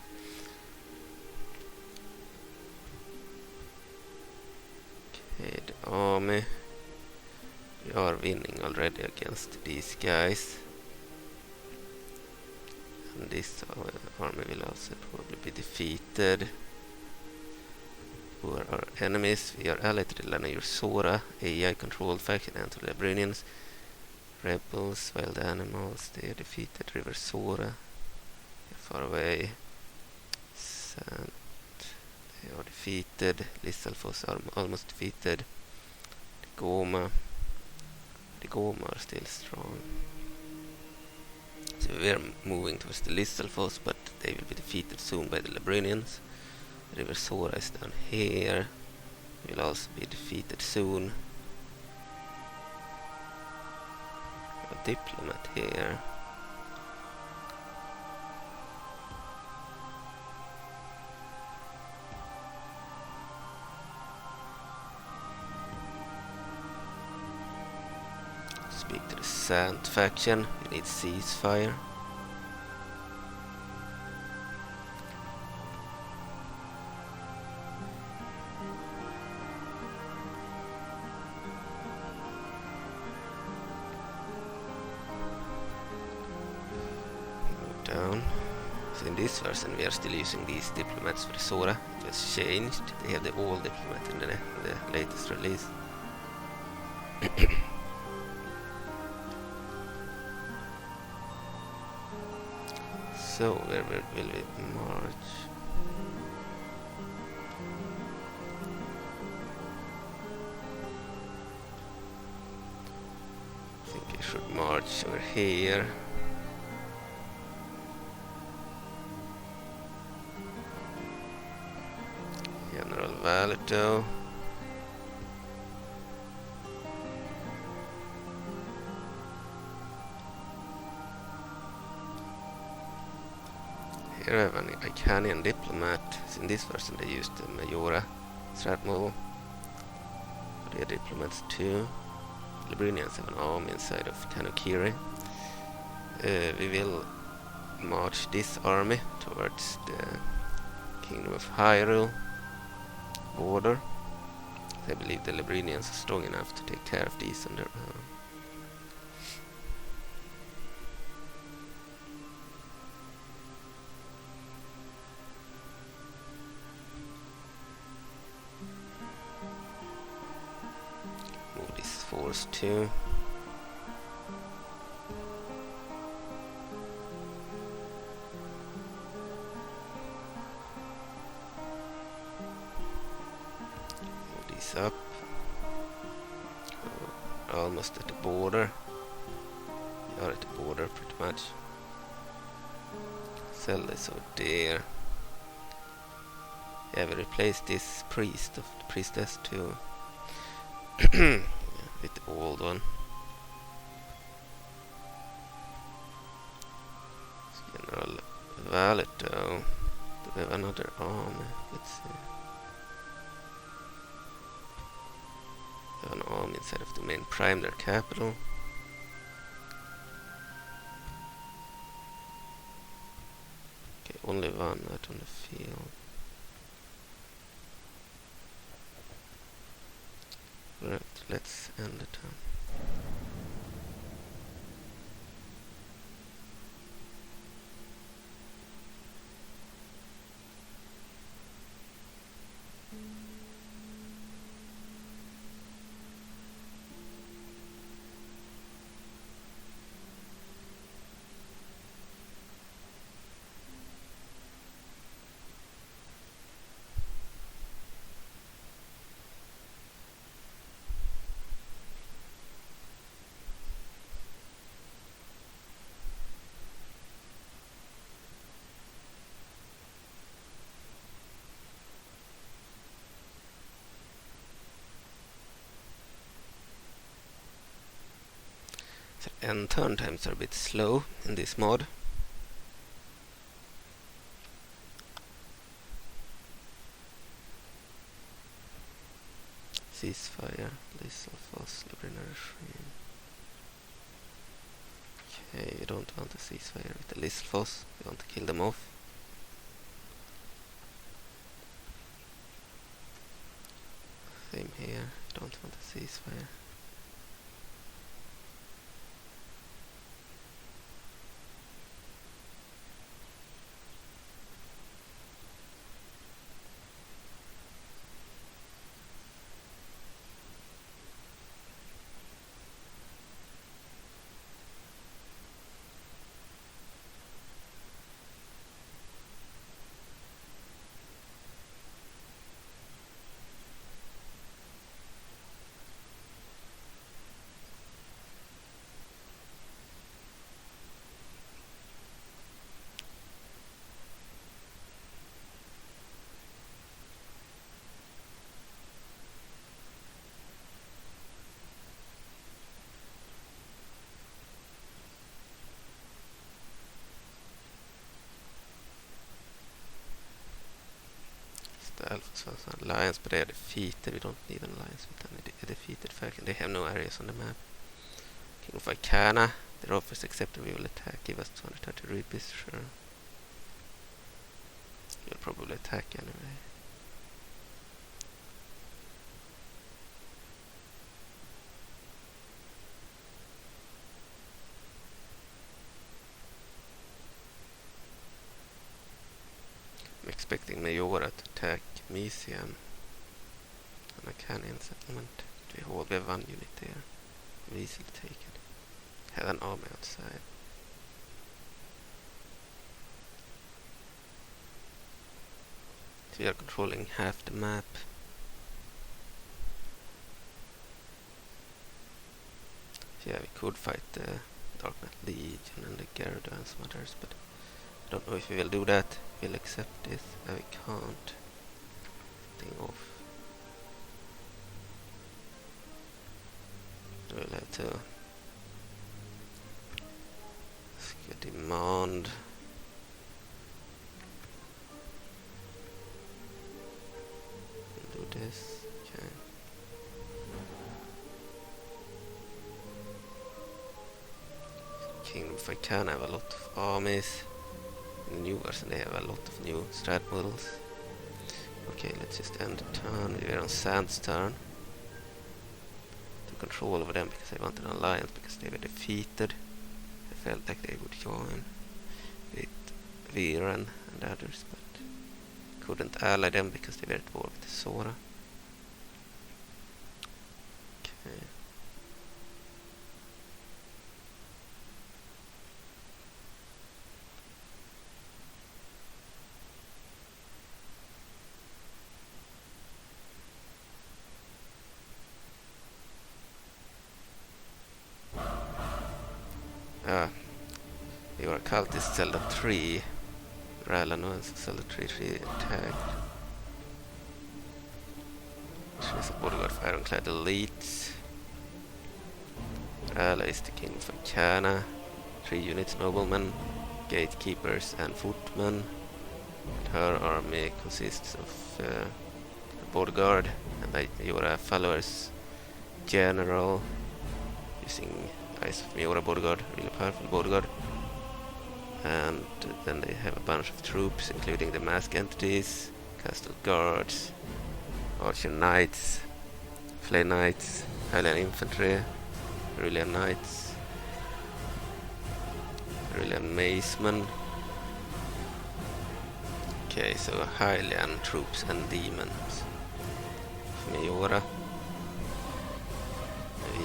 Okay, the army. We are winning already against these guys. And this army will also probably be defeated. Who are our enemies? We are allied to the Lana Sora, AI controlled faction, and to the Labrynnians. Rebels, wild animals, they are defeated. River Sora, far away. Sand, they are defeated. Lizalfos are almost defeated. The Goma are still strong. So we are moving towards the Lizalfos, but they will be defeated soon by the Labrynnians. River Sora is down here. He will also be defeated soon. A diplomat here. Speak to the Sand faction. You need ceasefire. Down. So in this version we are still using these diplomats for the Sora. It was changed. They have the old diplomat in the latest release. So where will we march? I think I should march over here. General Valito. Here I have an Ikanian diplomat. So in this version they used the Majora strat-model. They are diplomats too. Labrynians have an army inside of Kanokiri. We will march this army towards the Kingdom of Hyrule border. I believe the Labrynians are strong enough to take care of these on their own. Move this force too. Up. We're almost at the border. We are at the border pretty much. Sell this over there. Yeah, we replaced this priest of the priestess too. With the old one. General Valito. Do we have another army? Let's see. An army inside of the main prime, their capital. Okay, only one out on the field. Right, let's end the turn. And turn times are a bit slow in this mod. Ceasefire, Lizalfos, Labrynna regime. Okay, we don't want a ceasefire with the Lizalfos, we want to kill them off. Same here, don't want a ceasefire. Alphas has an alliance, but they are defeated. We don't need an alliance with them. A defeated faction. They have no areas on the map. King of Ikana. Their offers accepted. We will attack. Give us 230 rupees. Sure. You'll probably attack anyway. expecting Majora to attack Meesiam on a canyon settlement. We have 1 unit there. Easily taken. Have an army outside. So we are controlling half the map. So yeah, we could fight the Dark Knight Legion and the Gyarados and some others, but I don't know if we will do that. We'll accept this. We can't. Thing off. We'll have to demand. Do this. Okay. Kingdom of Ikana have a lot of armies. In the new version they have a lot of new strat-models. Okay, let's just end the turn. We are on Sand's turn. To control over them because I wanted an alliance because they were defeated. I felt like they would join with Veran and others, but couldn't ally them because they were at war with the Sora. Okay. Majora-Cultist Zelda 3. Ralano Zelda 3 attacked. She's a bodyguard for Ironclad Elites. Rala is the King of Ikana. 3 units, noblemen, gatekeepers and footmen. Her army consists of a bodyguard and Majora followers general using Eyes of Majora bodyguard, really powerful bodyguard. And then they have a bunch of troops, including the mask entities, castle guards, archer knights, flame knights, Hylian infantry, Hyrulean knights, Hyrulean macemen. Okay, so Hylian troops and demons. Majora.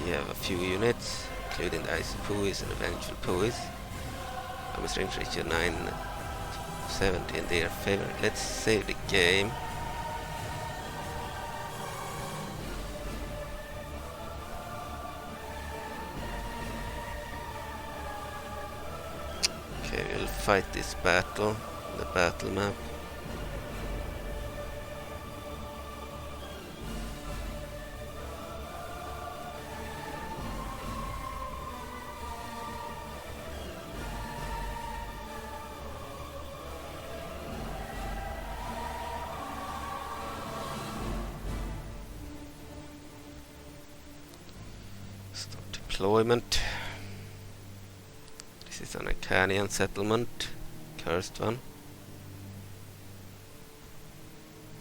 We have a few units, including the Icy Puis and the Vengeful Puis. Our strength ratio 970 in their favor. Let's save the game. Okay, we'll fight this battle, the battle map. Deployment. This is an Ikanian settlement, cursed one.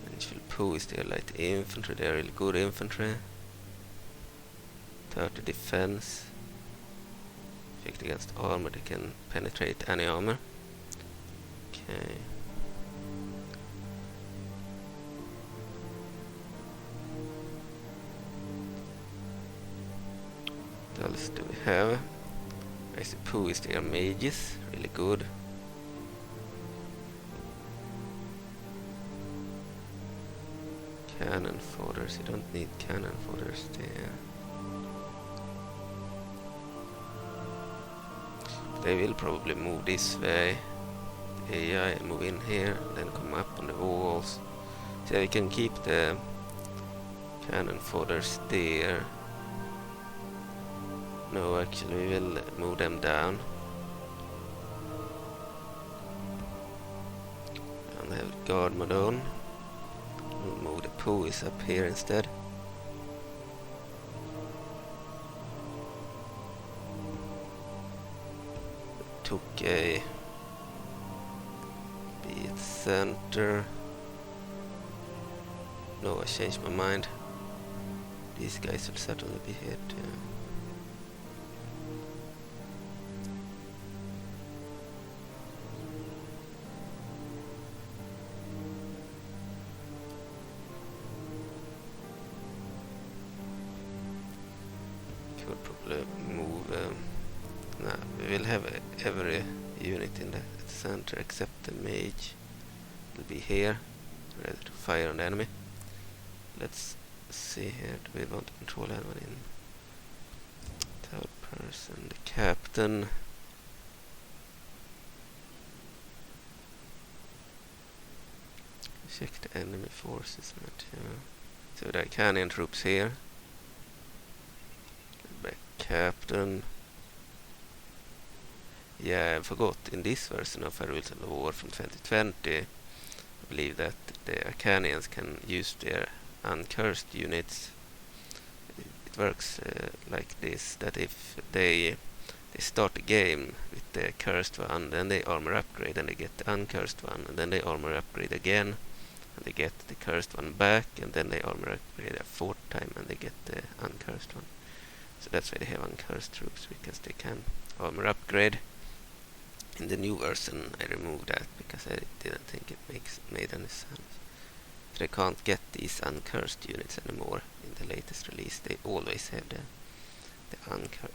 Vengeful Puis, they are light infantry, they are really good infantry. 30 defense. Effect against armor, they can penetrate any armor. Okay. What else do we have? I suppose they are mages, really good. Cannon fodders, you don't need cannon fodders there. They will probably move this way. The AI move in here, then come up on the walls. So we can keep the cannon fodders there. No, actually we will move them down. And have guard mode on. We'll move the Puis up here instead. Took a be at center. No, I changed my mind. These guys will certainly be here too. Could probably move. No, we will have every unit in the center except the mage. Will be here, ready to fire on the enemy. Let's see here. Do we want to control anyone in third person? The captain. Check the enemy forces. So the Ikanian troops here. Back captain. Yeah, I forgot. In this version of Hyrule War from 2020, I believe that the Ikanians can use their uncursed units. It works like this, that if they start the game with the cursed one, then they armor upgrade and they get the uncursed one, and then they armor upgrade again and they get the cursed one back, and then they armor upgrade a fourth time and they get the uncursed one. So that's why they have uncursed troops, because they can armor upgrade. In the new version I removed that because I didn't think it made any sense. They can't get these uncursed units anymore in the latest release. They always have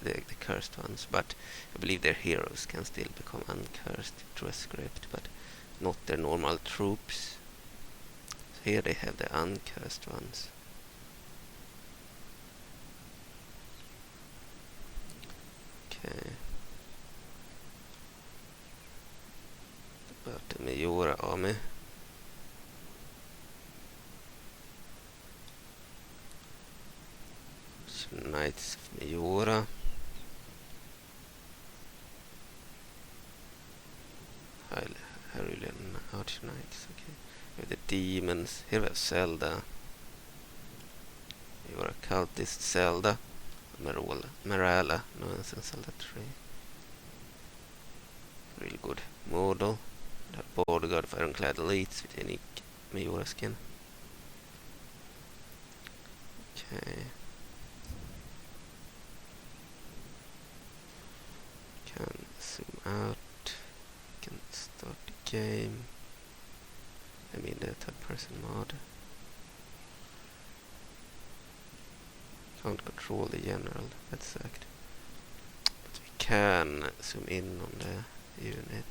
the cursed ones, but I believe their heroes can still become uncursed through a script, but not their normal troops. So here they have the uncursed ones. Okay. About the Majora army. Knights of Majora. Hyrule Arch Knights, okay. With the demons. Here we have Zelda. Majora-Cultist Zelda. Marala. No, it's in Zelda 3. Really good model. The bodyguard of Ironclad Elites with unique Majora skin. Okay. Can zoom out. Can start the game. I mean the third person mod. Can't control the general, that sucked. But we can zoom in on the unit.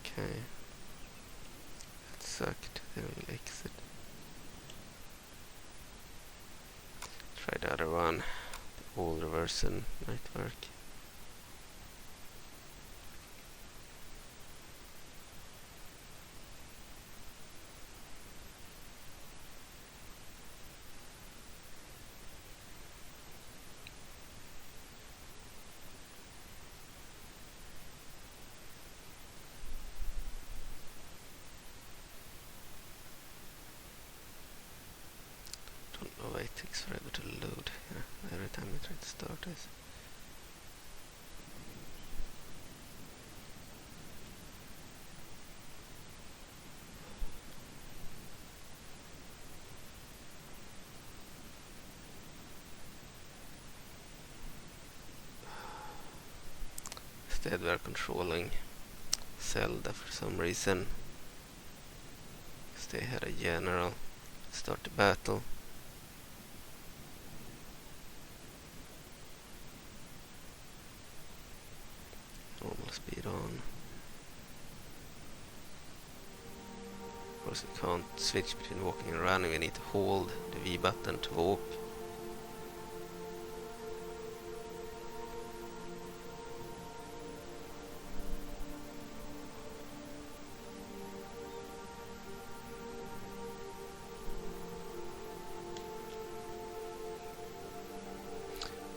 Okay. That sucked. They will exit. Try the other one. The older version might work. It takes forever to load here every time I try to start this. Instead we are controlling Zelda for some reason. Because they had a general. Start the battle. Normal speed on. Of course we can't switch between walking and running, we need to hold the V button to walk.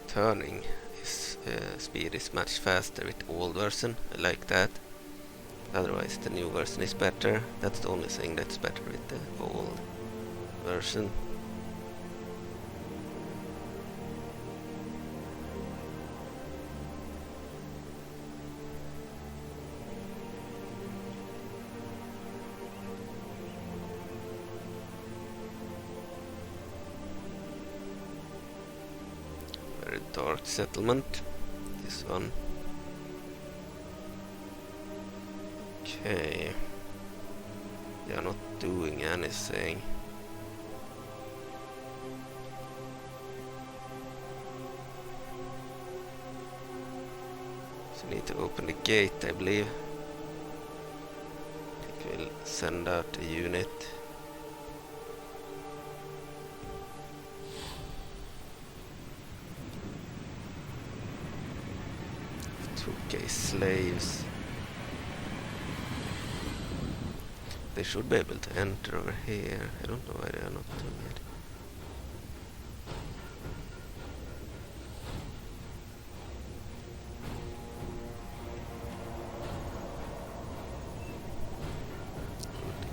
Turning speed is much faster with the old version, I like that. Otherwise the new version is better. That's the only thing that's better with the old version. Very dark settlement. This one. Okay. They are not doing anything. So need to open the gate, I believe. I think we'll send out a unit. Okay, slaves. They should be able to enter over here. I don't know why they are not doing it.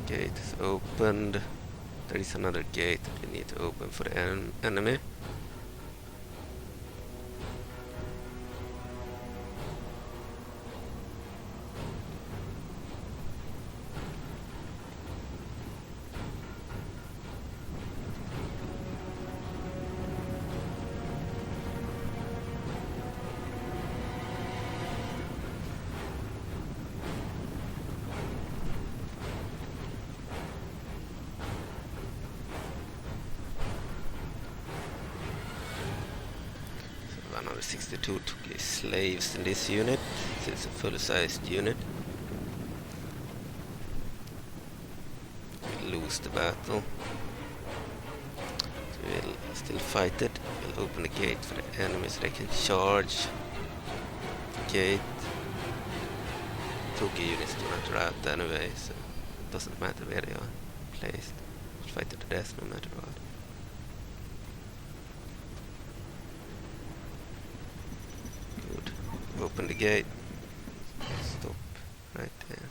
The gate is opened. There is another gate that we need to open for the enemy. So 162 took slaves in this unit. So it's a full-sized unit. We lose the battle. So we'll still fight it. We'll open the gate for the enemies so they can charge. Gate. Toki units do not rout anyway, so it doesn't matter where they are placed. We'll fight to the death no matter what. Good. Open the gate. Stop right there.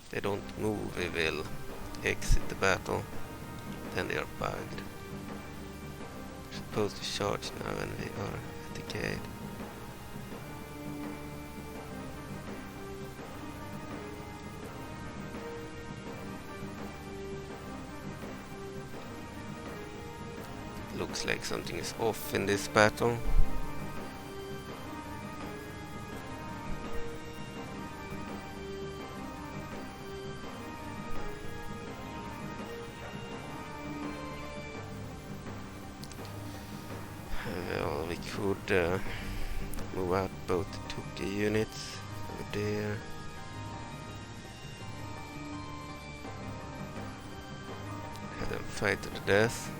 If they don't move, we will exit the battle. Then they are bugged. We're supposed to charge now when we are at the gate. Looks like something is off in this battle. Well, we could move out both Toki units over there. Have them fight to the death.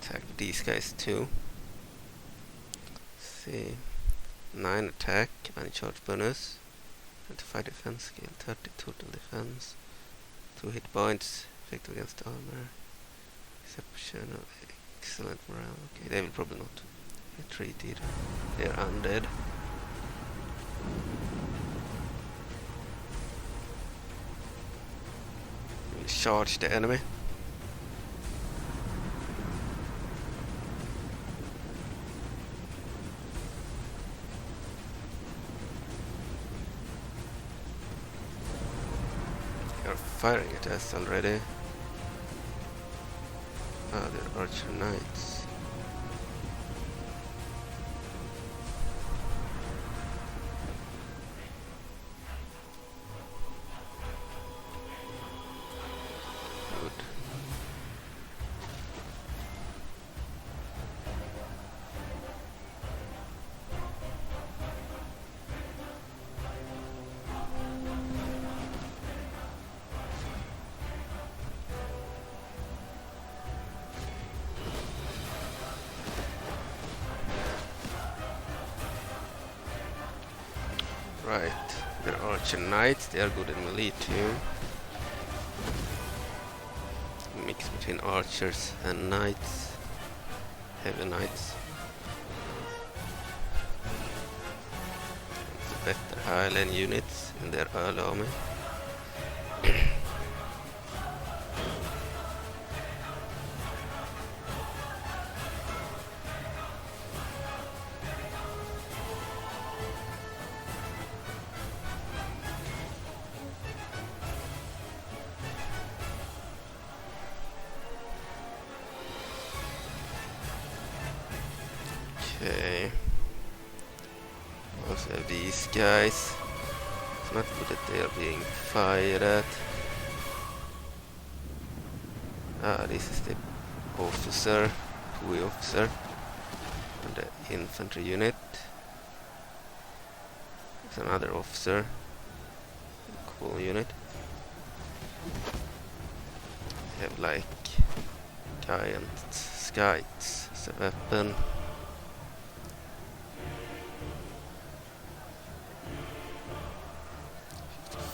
Attack these guys too. Let's see. 9 attack, 1 charge bonus, 25 defense skill, 30 total defense, 2 hit points, effective against armor, exceptional, excellent morale. Okay, they will probably not retreat either. They are undead. We will charge the enemy. Firing at us already. Ah, they're archer knights. Right, they're archer knights, they are good in melee too. Mix between archers and knights, heavy knights. The better Highland units in their early army. Okay. Also have these guys. It's not good that they are being fired at. Ah, this is the officer, PUI officer, and the infantry unit. There's another officer, cool unit. They have like giant skites as a weapon.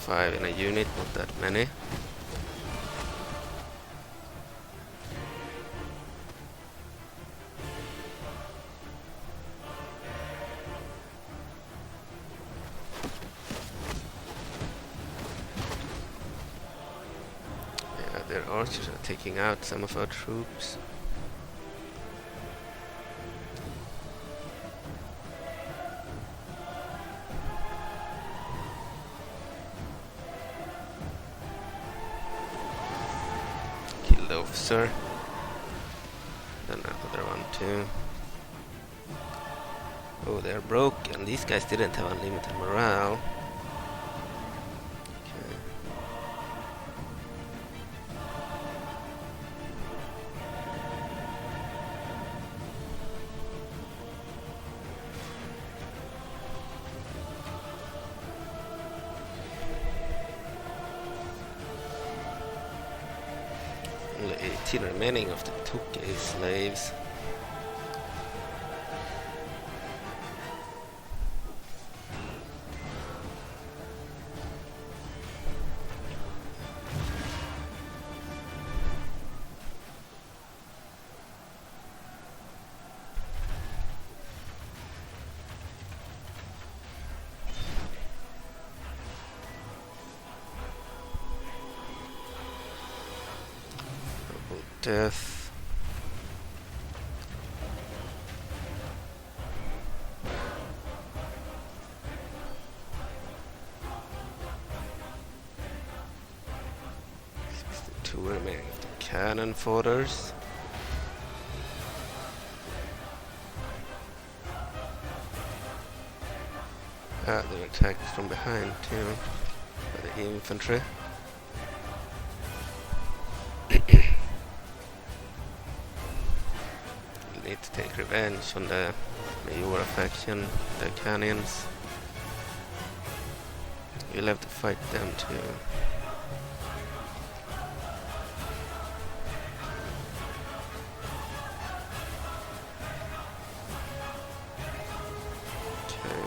5 in a unit, not that many. Yeah, their archers are taking out some of our troops. Officer, then another one too. Oh, they're broken. These guys didn't have unlimited morale. Okay. Only 18 remaining of the Tuke slaves. Death. Two remaining of the cannon fodders. Ah, they're attacked from behind too by the infantry. Need to take revenge on the Majora faction, the cannons. You'll have to fight them too. Okay.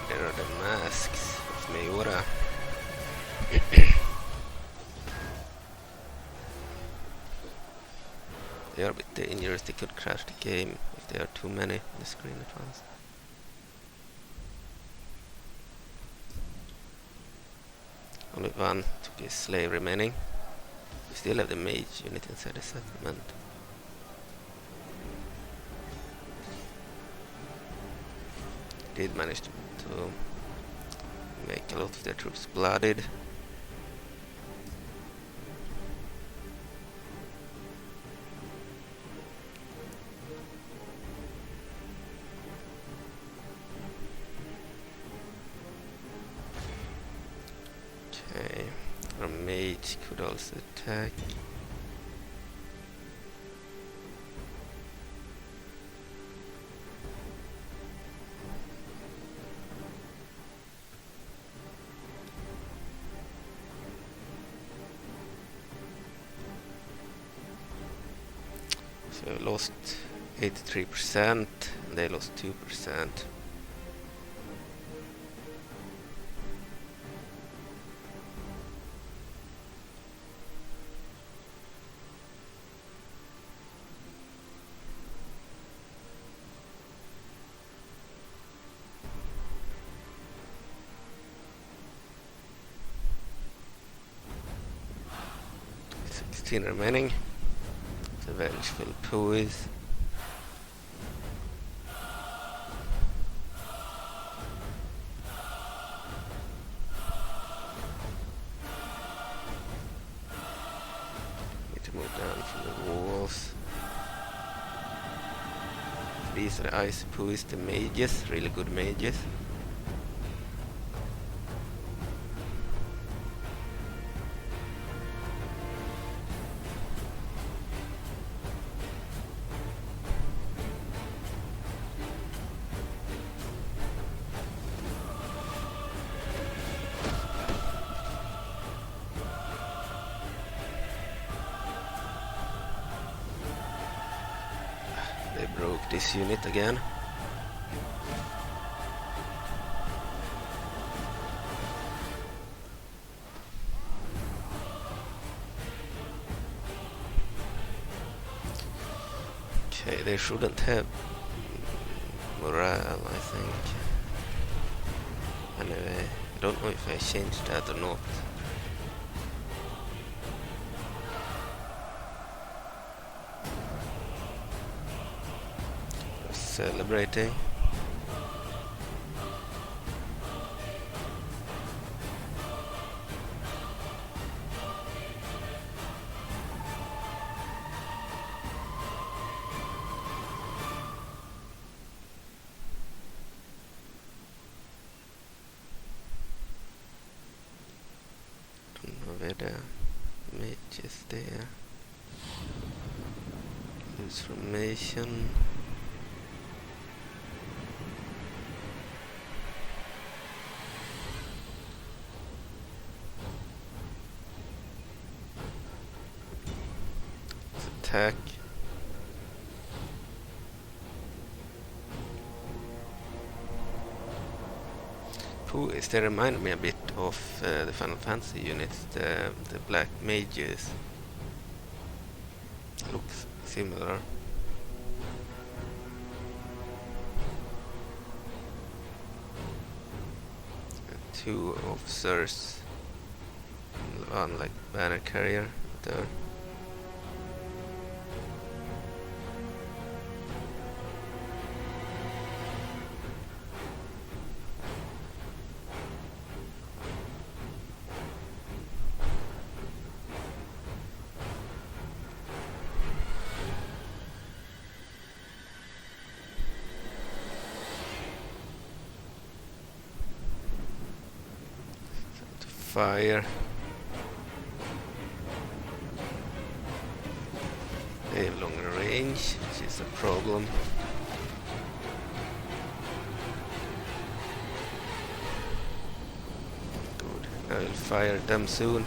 There are the masks of Majora. They are a bit dangerous, they could crash the game if there are too many on the screen at once. Only one took his slave remaining. We still have the mage unit inside the settlement. Did manage to make a lot of their troops blooded. Okay, our mage could also attack. We lost 83%, and they lost 2%. Remaining. The vengeful Puis. Need to move down from the walls. These are the ice Puis, the mages, really good mages. This unit again. Okay, they shouldn't have morale, I think. Anyway, I don't know if I changed that or not. Celebrating. Don't know where the mage is there. Use formation. Attack. Puis, they remind me a bit of the Final Fantasy units, the black mages. Looks similar. Two officers, one like banner carrier there. Fire. They have longer range, which is a problem. Good. I will fire them soon.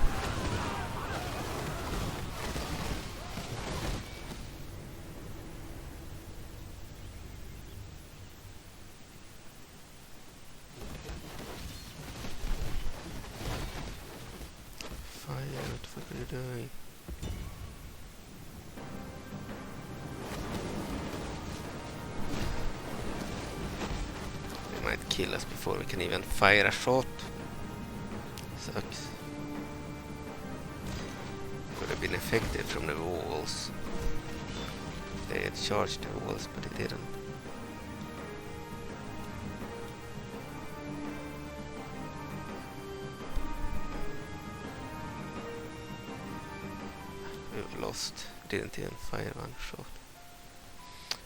Kill us before we can even fire a shot. Sucks. Could have been effective from the walls. They had charged the walls, but they didn't. We lost. Didn't even fire one shot.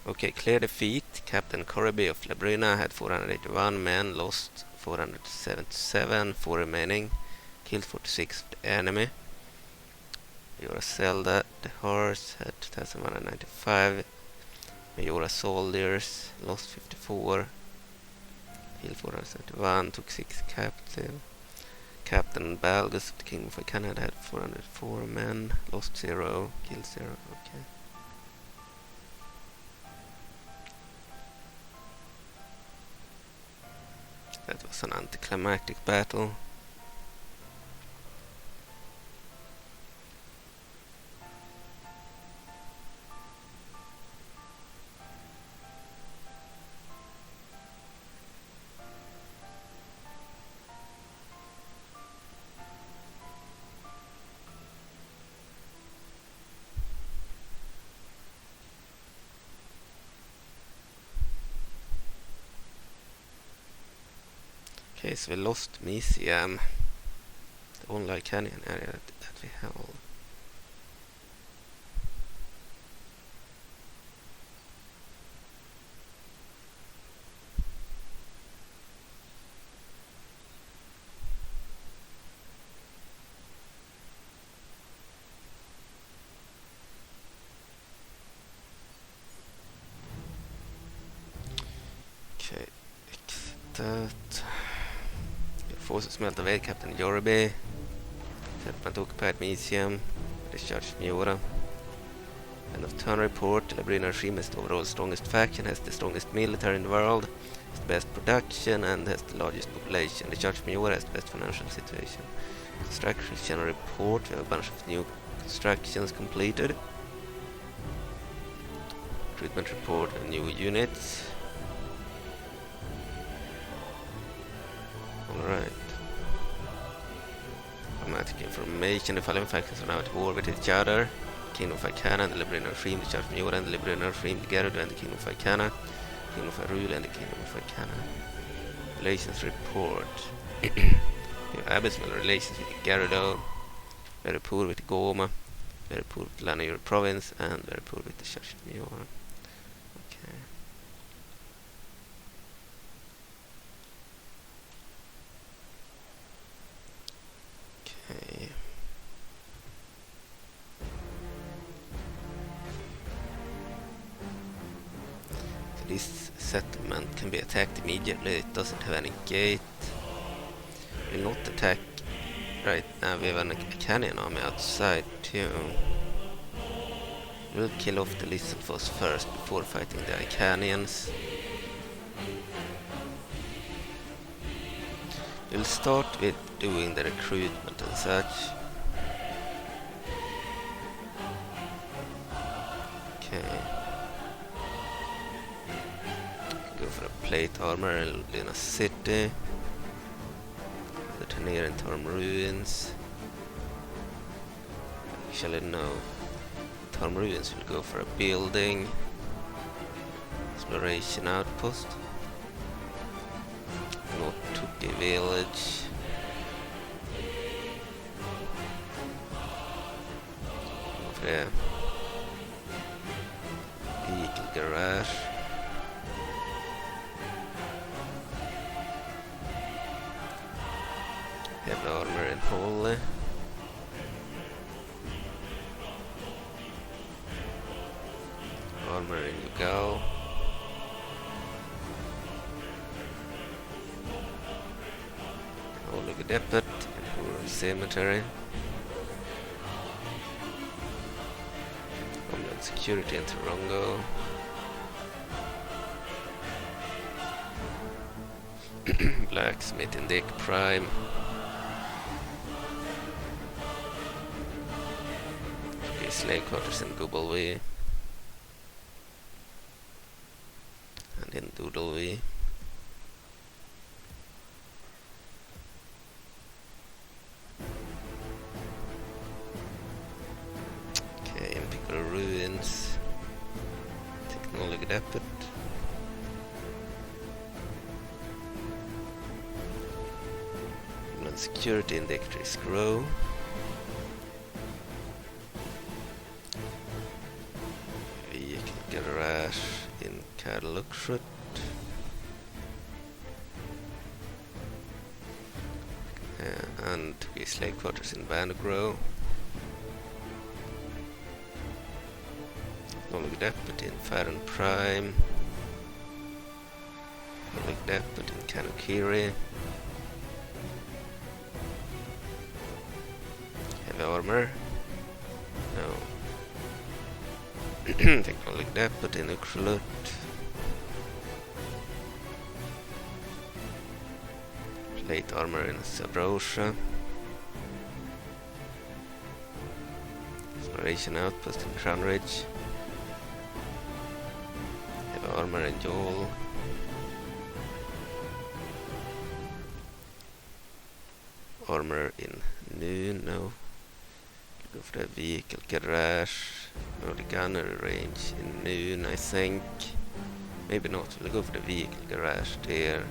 Okay, clear defeat. Captain Corby of Labrynna had 481 men, lost 477, 4 remaining, killed 46 of the enemy. Majora Zelda, the horse, had 2195. Majora soldiers, lost 54, killed 471, took 6 captive. Captain Balgus of the Kingdom of Ikana had 404 men, lost 0, killed 0. Okay. That was an anticlimactic battle. Okay, so we lost Meesiam, the only canyon area that we held. Okay, exit that. Forces melt away Captain Yorby. Settlement occupied Meesiam. Church of Majora. End of turn report. The Labrynna regime is the overall strongest faction, has the strongest military in the world, has the best production, and has the largest population. The Church of Majora has the best financial situation. Construction report. We have a bunch of new constructions completed. Recruitment report and new units. Alright. Dramatic information. The following factions are now at war with each other. Kingdom of Ikana and the Labrynna regime, the Church of Majora and the Labrynna regime, the Gerudo and the Kingdom of Ikana, Kingdom of Hyrule and the Kingdom of Ikana. Relations report. We have abysmal relations with the Gerudo, very poor with the Goma, very poor with the Lanayur province, and very poor with the Church of Majora. Okay. Okay. So this settlement can be attacked immediately. It doesn't have any gate. Will not attack right now. We have an Ikanian army outside too. We'll kill off the Lizalfos first before fighting the Ikanians. We'll start with doing the recruitment and such. Okay. Go for a plate armor in Labrynna city. The Tanir and Torm ruins. Actually no. Torm ruins will go for a building. Exploration outpost. Occupied village. Over there. Vehicle garage. Heavy armor in Hole. Armor in Lugal. Holy Depot in Cemetery. Homeland Security in Tarongo. Blacksmith in Dick Prime. Slave quarters in Gubalvi. And in Doodleby. Okay, Empirical Ruins. Technology Depot. Homeland Security in Dectris Grow. Garage in Bakalushut. And slave quarters in Vandegrow. Knowledge Depot in Veran Prime. Knowledge Depot in Kanukiri. Heavy armor. No. Technology Depot in Ukrulut. Plate armor in Sabrosia. Exploration outpost in Crown Ridge. Heavy armor in Joel. Armor in Noon, no. Go for the vehicle garage. No, the gunnery range in Noon, I think. Maybe not, we'll go for the vehicle garage there.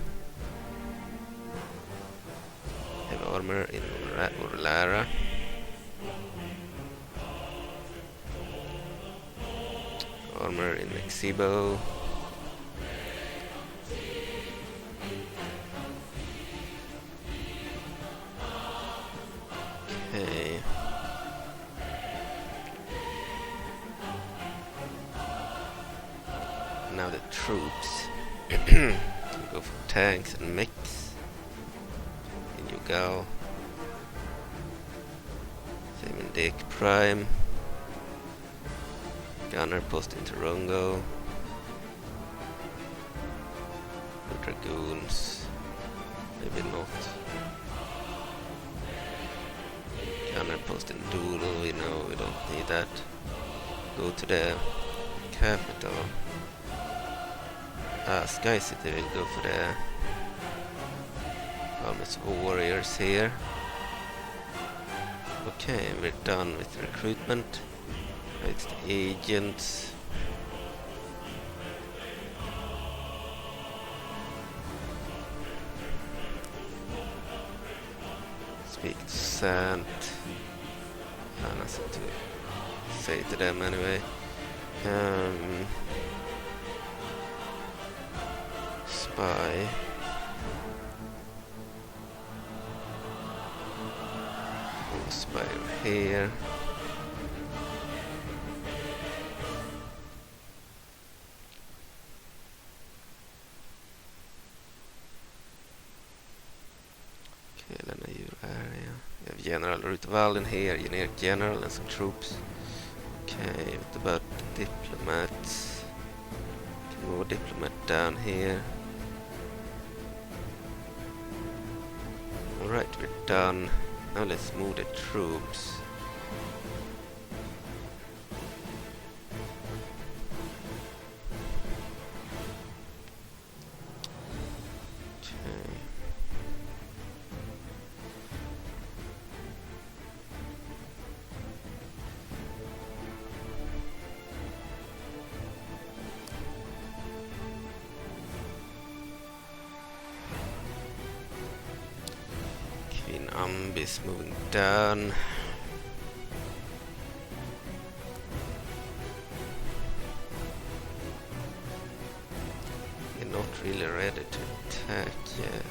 Heavy armor in Urlara. Armor in Mexibo. Okay. Now the troops. Go for tanks and mechs in Yugal. Same in Dek Prime. Gunner post in Torongo. No dragoons. Maybe not. Gunner post in Doodle, we know we don't need that. Go to the capital. Sky City will go for the almost warriors here. Okay, we're done with recruitment. It's the agents. Speak to Sant. Nothing to say to them anyway. Spy. Spy over here. Okay, then a new area. We have General Rutval in here, generic general and some troops. Okay, what about the diplomats? Can move a diplomat down here. Alright, we're done. Now let's move the troops. Queen Ambi is moving down. We're not really ready to attack yet.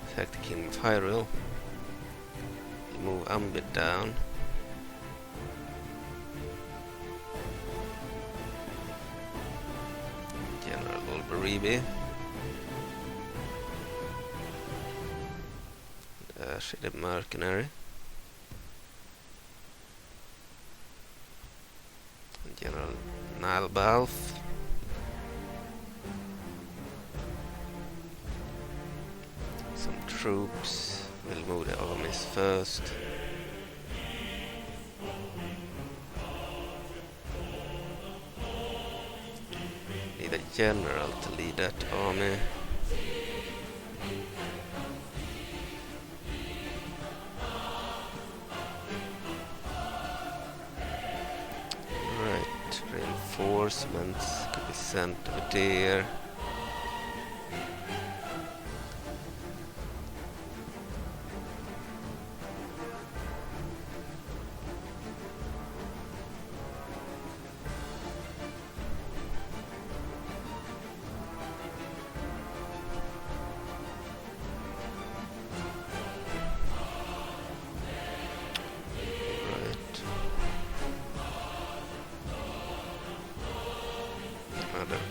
Attack the Kingdom of Hyrule. We move Ambi down. General Volberibi. The mercenary. General Nalbalf. Some troops. We'll move the armies first. Need a general to lead that army. Reinforcements could be sent over there.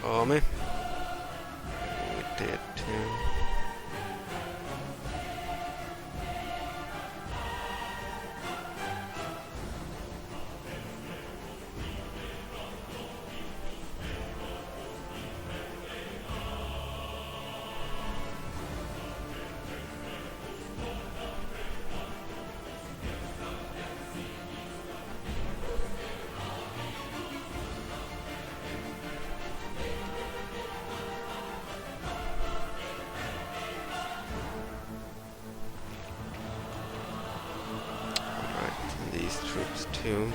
Army. We did too. these troops too.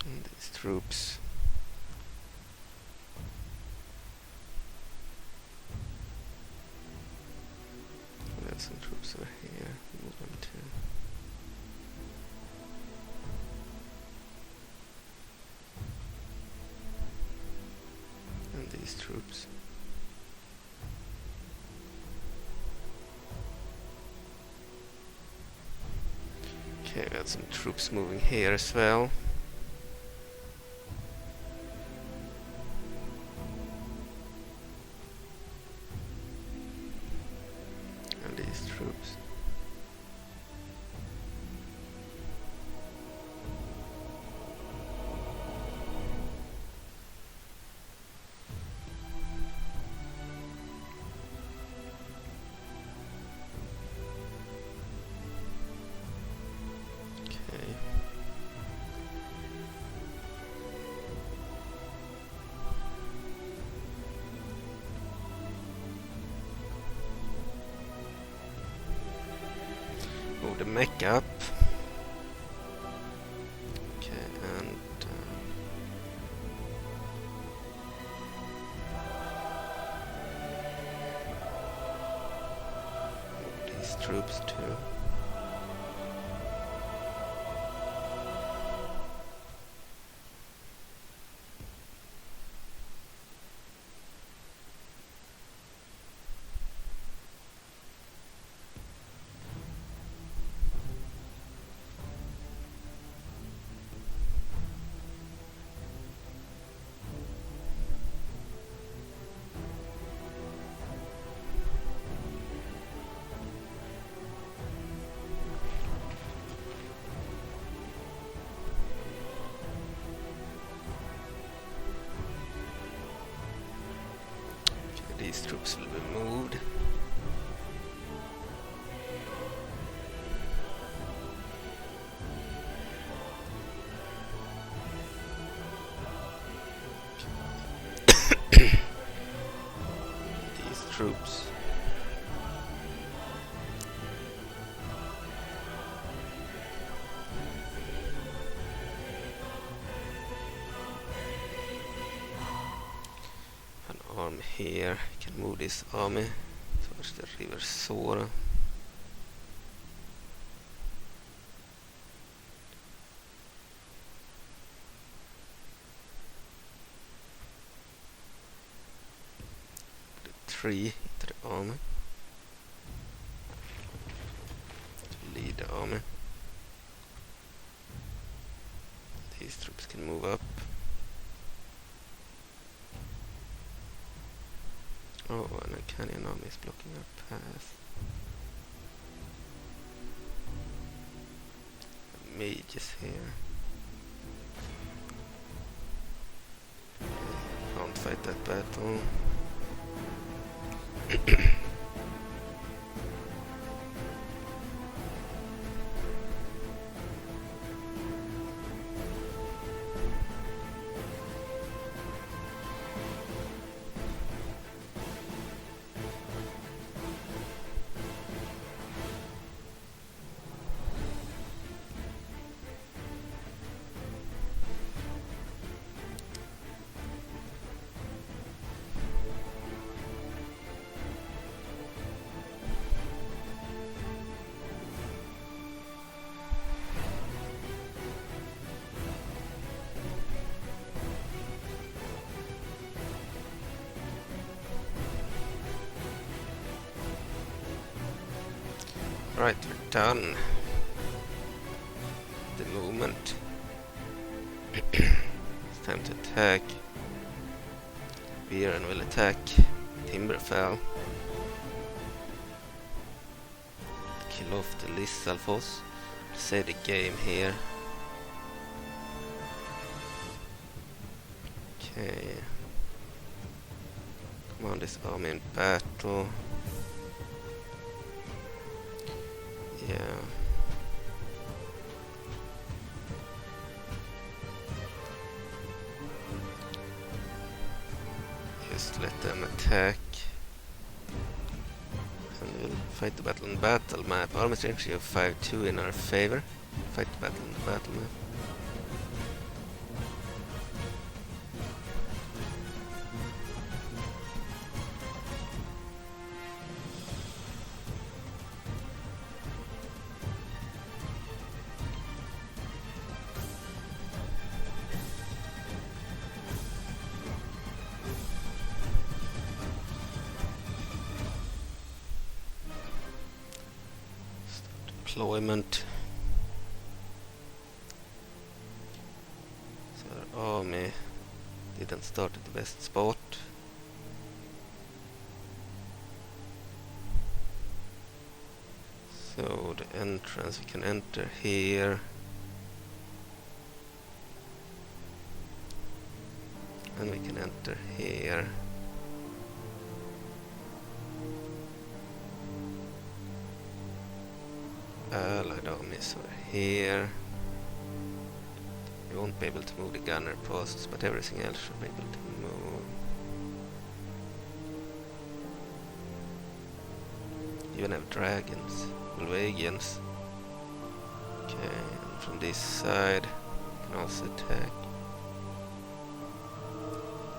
And these troops. We have some troops over here. Move them to. And these troops. Okay, we got some troops moving here as well. And these troops. Okay. Move the mech up. Okay, and move these troops too. These troops will be moved. These troops. An army here. Can move this army towards the river Sora. Put 3 into the army to lead the army. These troops can move up. Oh, and a canyon army is blocking our path. A mage is here. Can't fight that battle. Right, we're done. The movement. It's time to attack. Veran will attack Timberfell. Kill off the Lizalfos. Save the game here. Okay. Come command this army in battle. Yeah. Just let them attack. And we'll fight the battle on battle map. Army strength ratio 5-2 in our favor. Fight the battle on the battle map. Deployment. So our army didn't start at the best spot. So the entrance, we can enter here. And we can enter here. Allied armies are here. We won't be able to move the gunner posts, but everything else should be able to move. Even have dragons, Bulwagians. Okay, and from this side we can also attack.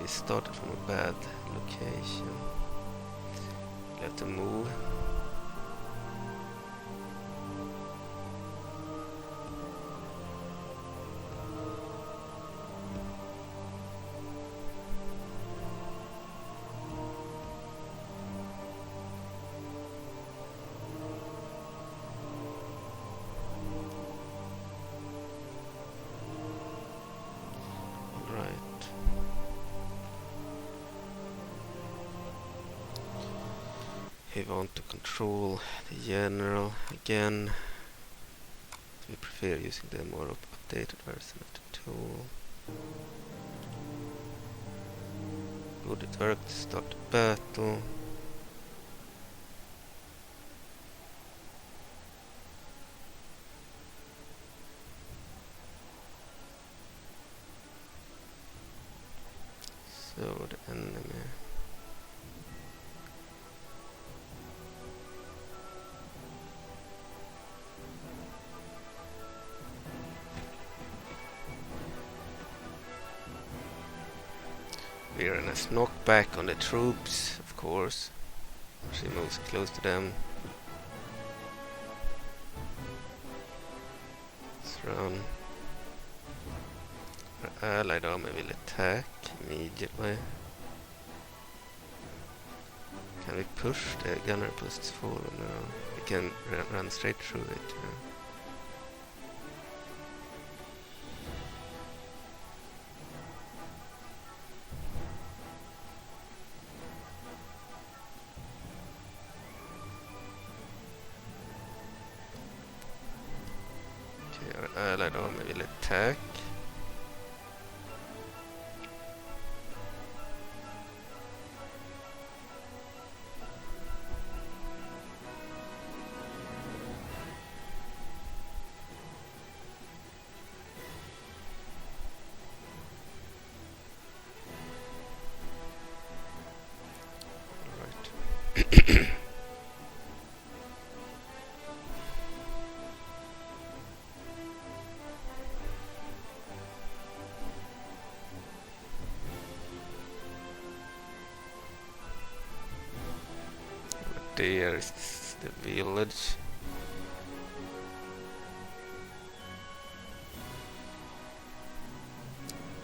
We started from a bad location. We have to move. We want to control the general again. We prefer using the more updated version of the tool. Good, it worked. Start the battle. So the enemy. Veran has knockback on the troops, of course. She moves close to them. Let's run. Our allied army will attack immediately. Can we push the gunner posts forward now? We can run straight through it. Allied army will attack. Alright. There is the village.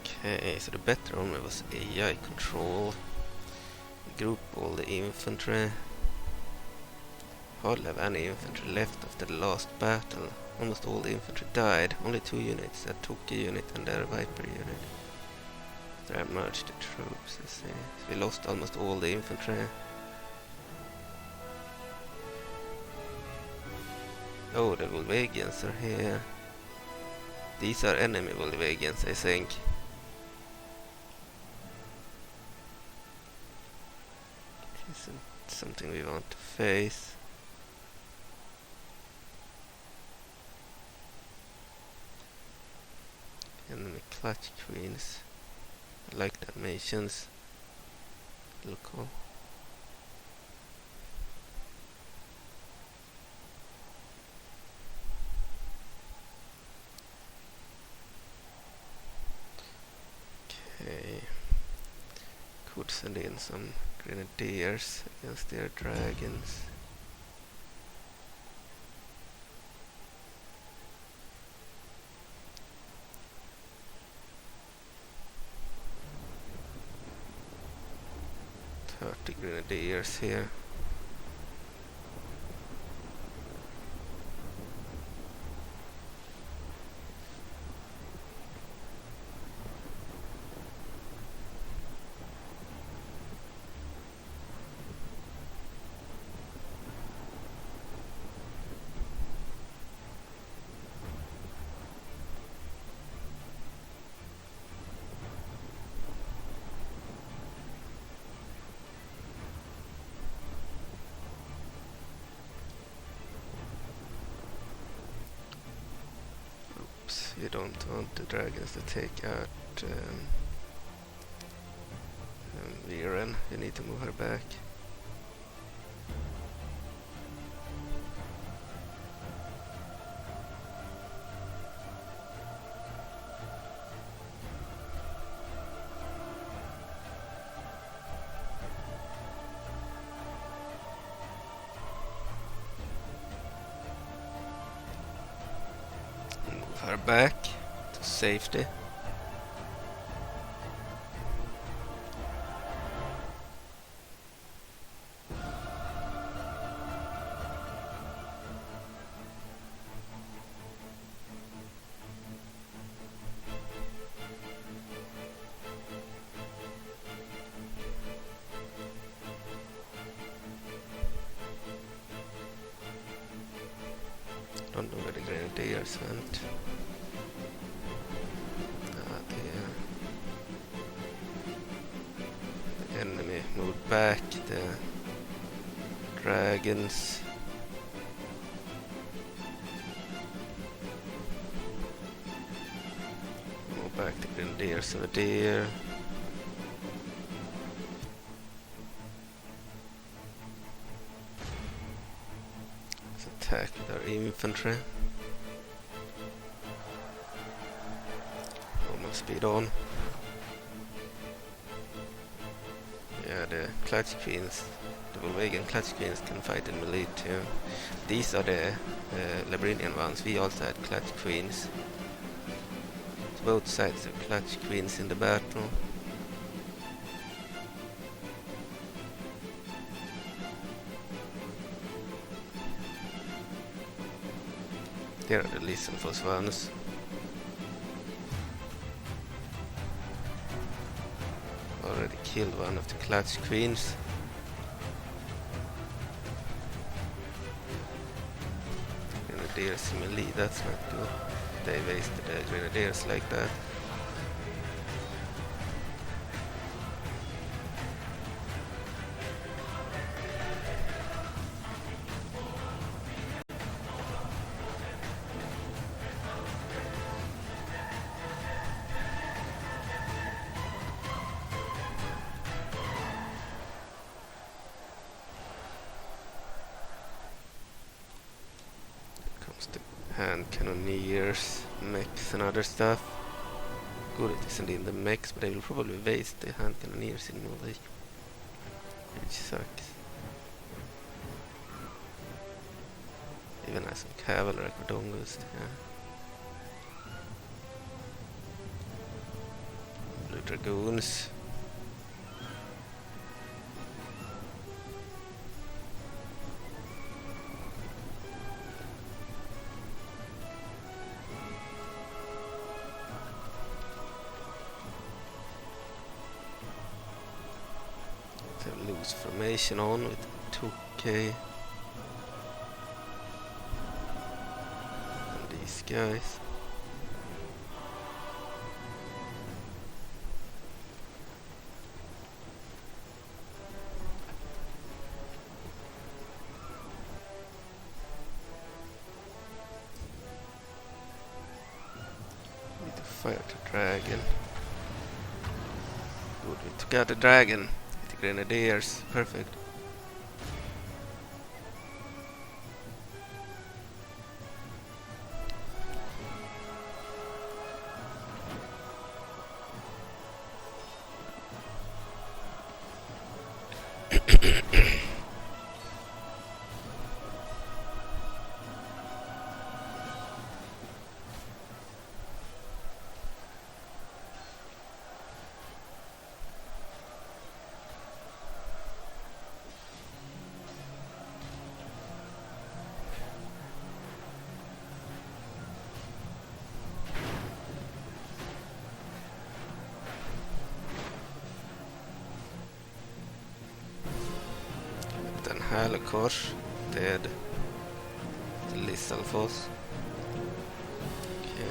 Okay, so the better army was AI control. We group all the infantry. Hardly have any infantry left after the last battle. Almost all the infantry died. Only 2 units, the Toki unit and the Viper unit. They have merged the troops, I see. So we lost almost all the infantry. Oh, the Bulwagians are here. These are enemy Bulwagians, I think. isn't something we want to face. Enemy clutch queens. I like the animations. Look cool. Okay. Could send in some grenadiers against their dragons. Grenadiers here. You don't want the dragons to take out Veran. You need to move her back. Her back to safety. Don't know where the grenadiers went. The enemy moved back. The dragons. Move back the grenadiers over there. Attack with our infantry. Almost speed on. Yeah, the clutch queens, the Volvagian clutch queens can fight in melee too. These are the Labrynnian ones. We also had clutch queens. So both sides have clutch queens in the battle. There are the Lizalfos ones. Already killed one of the clutch queens. Grenadiers in melee, that's not good. They wasted the grenadiers like that. Hand cannoneers, mechs and other stuff. Good, it isn't in the mechs, but they will probably waste the hand cannoneers in melee, which sucks. Even has some cavalry Ordonian, yeah. Blue dragoons. Loose formation on with 2k and these guys. Fire to dragon. Good, we took out the dragon. The grenadiers, perfect. Hyrule dead. The Lizalfos. Okay.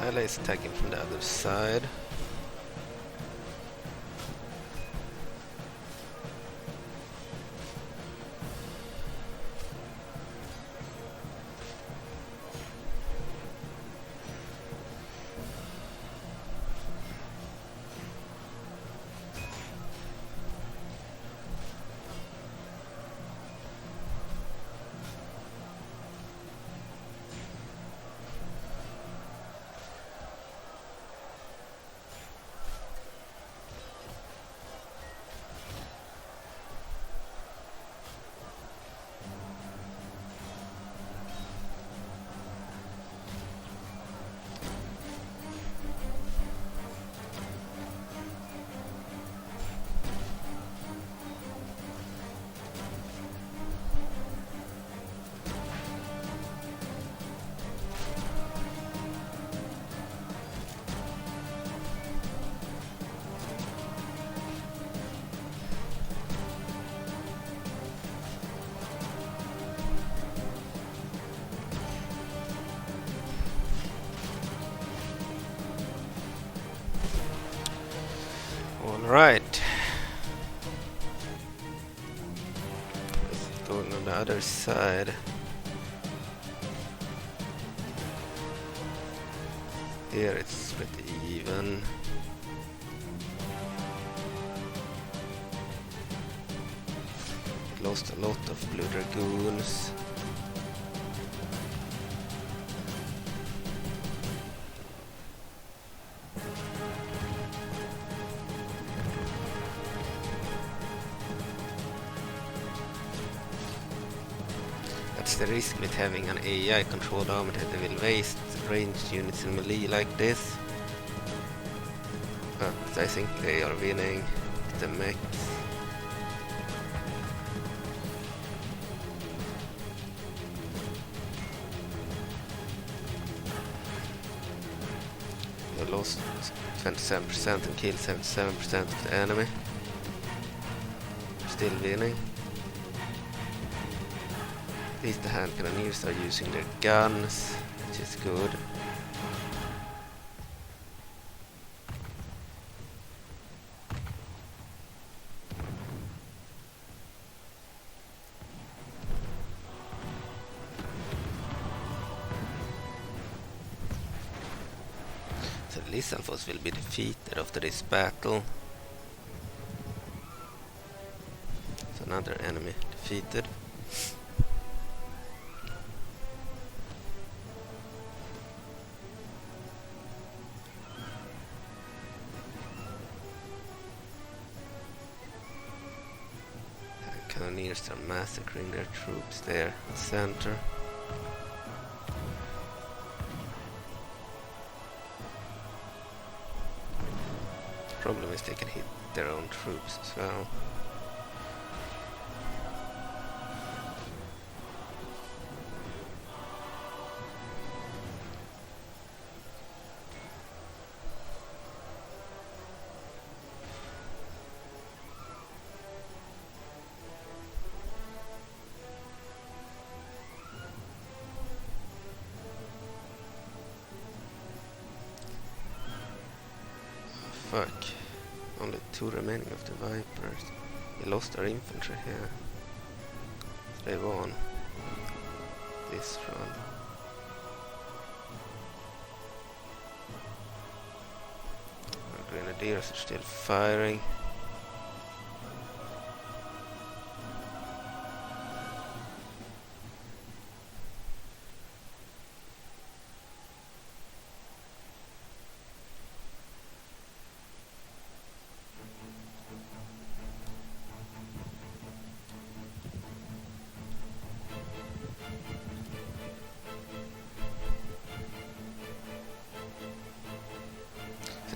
Ally is attacking from the other side. Right. Let's go on the other side. Here it's pretty even. Lost a lot of blue dragoons. The risk with having an AI controlled army that they will waste ranged units in melee like this. But I think they are winning the mechs. They lost 27% and killed 77% of the enemy. Still winning. At least the hand cannoneers are using their guns, which is good. Lizalfos will be defeated after this battle. So another enemy defeated. Cannoneers are massacring their troops there in the center. Problem is they can hit their own troops as well. Fuck. Only 2 remaining of the Vipers. We lost our infantry here. So they won this run. Our Grenadiers are still firing.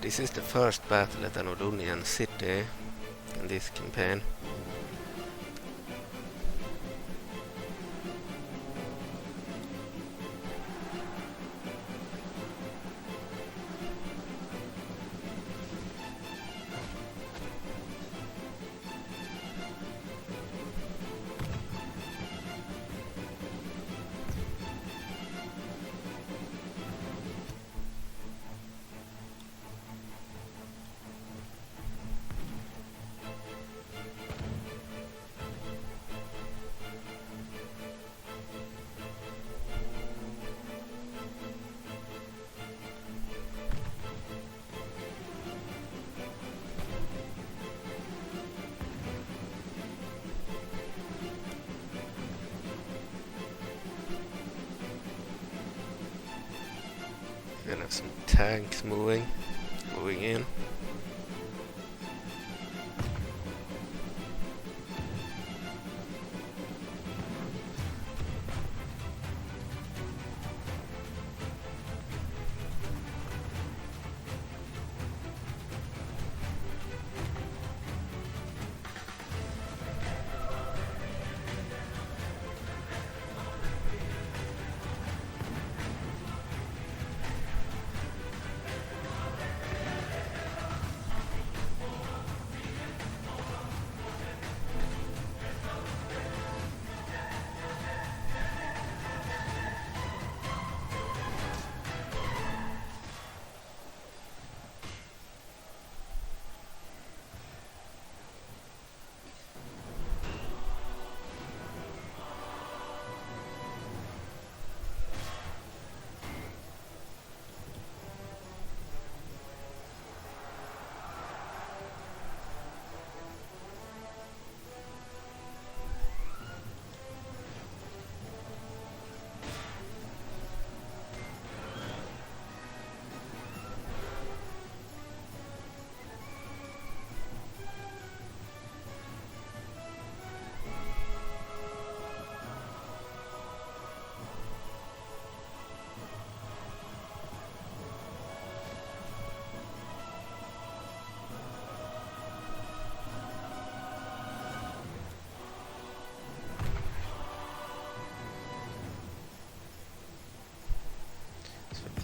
This is the first battle at an Ordonian city in this campaign. We're gonna have some tanks moving in.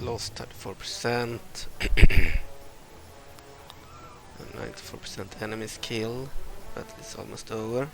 Lost 34% and 94% enemies killed. Battle is almost over.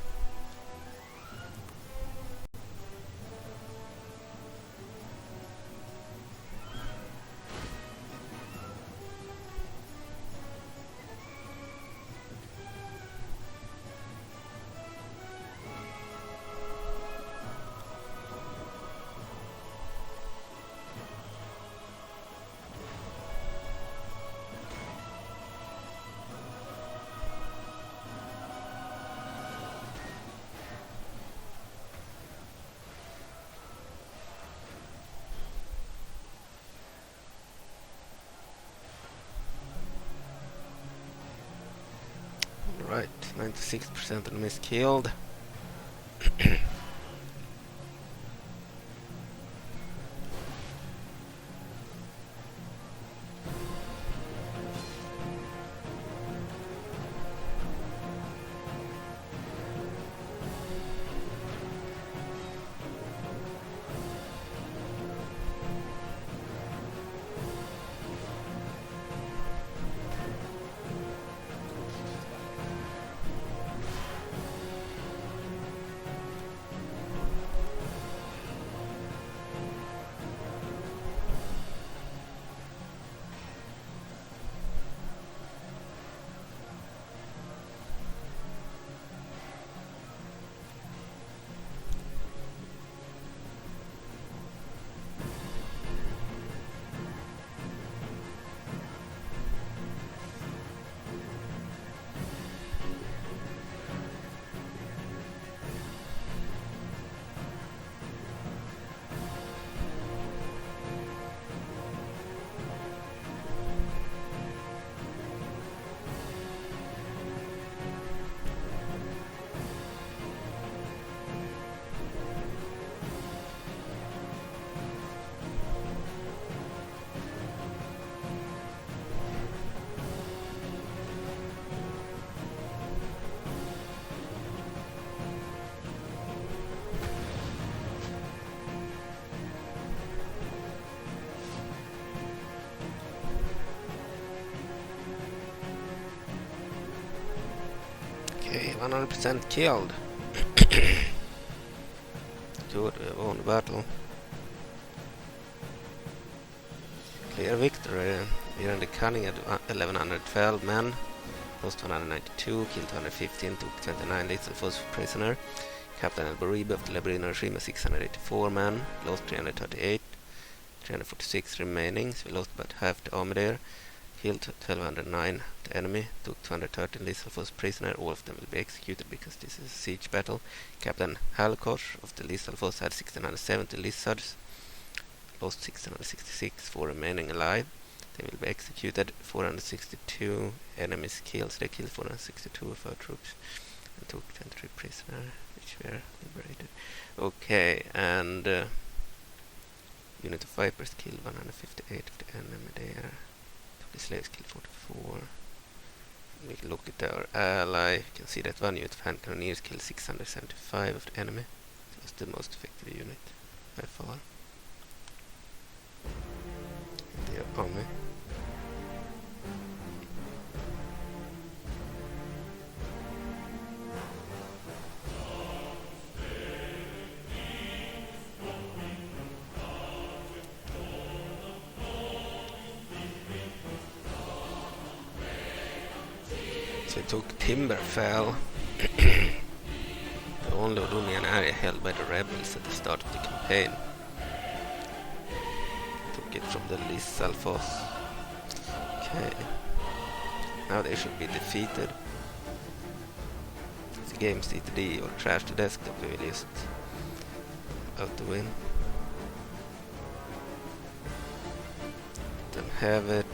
96% enemies killed. Okay, 100% killed. Good, we won the battle. Clear victory. Veran the Cunning had 1112 men, lost 192, killed 215, took 29 Lizalfos prisoner. Captain Al-Bariba of the Labrynna regime had 684 men, lost 338, 346 remaining, so we lost about half the army there. Killed 1209 the enemy, took 213 Lizalfos prisoner, all of them will be executed because this is a siege battle. Captain Halkosh of the Lizalfos had 1670 lizards, lost 666, 4 remaining alive. They will be executed. 462 enemies killed, so they killed 462 of our troops and took 23 prisoners, which were liberated. Okay, and unit of vipers killed 158 of the enemy there. The slaves killed 44. We can look at our ally. You can see that one unit of hand cannoneers killed 675 of the enemy. It was the most effective unit by far. The army. So we took Timberfell, the only Ordonian area held by the rebels at the start of the campaign. Took it from the Lizalfos. Okay, now they should be defeated. It's a game CTD or trash the desktop, we will just out to win. Let them have it.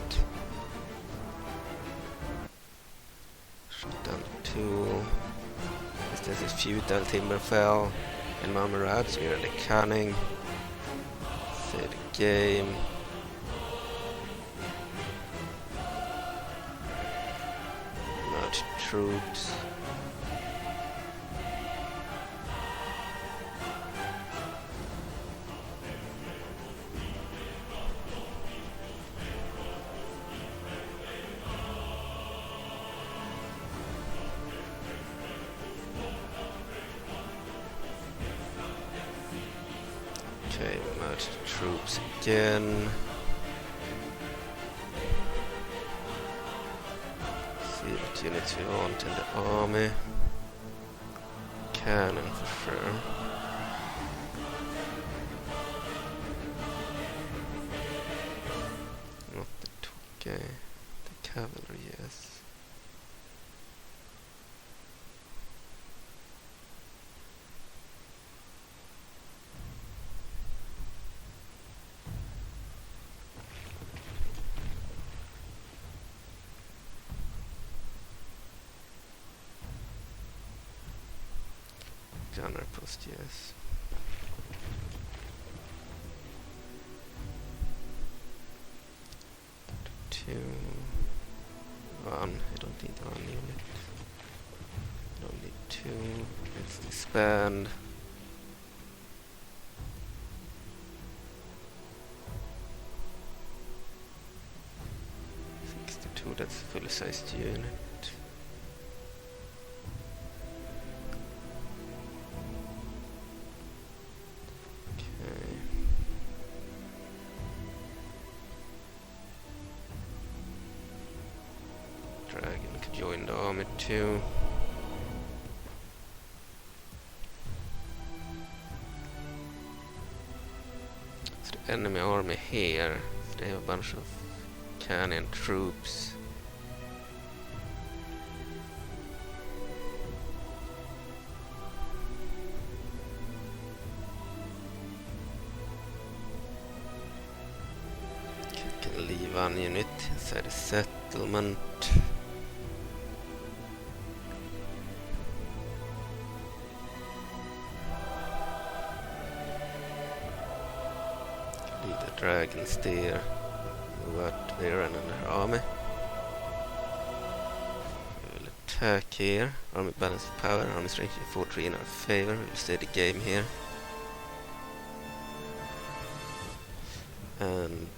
Down to 2. This is futile Timberfell and Majora-Cultist. Veran the Cunning. Save the game. Merge troops. Okay, merge the troops again. See what units we want in the army. Cannon for sure. Not the Tokai, the cavalry, yes. gunner post, yes. One. I don't need one unit. I don't need two. Let's disband. 62. That's a fully sized unit. Join the army too. So the enemy army here, so they have a bunch of cannon troops. You can leave one unit inside the settlement. Dragons there. Move out Veran and her army. We will attack here. Army balance of power. Army strength 4-3 in our favor. We will stay the game here. And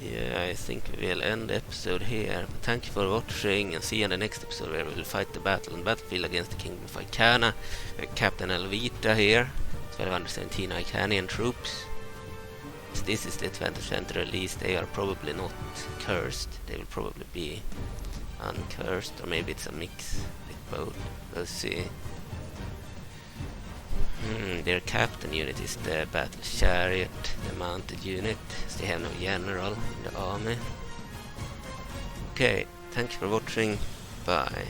yeah, I think we will end the episode here. But thank you for watching, and see you in the next episode where we will fight the battle on the battlefield against the Kingdom of Ikana. Captain Elvita here. 1217 Ikanian troops. This is the 20th release. They are probably not cursed. They will probably be uncursed, or maybe it's a mix with both. We'll see. Their captain unit is the battle chariot, the mounted unit. So they have no general in the army. Okay, thank you for watching. Bye.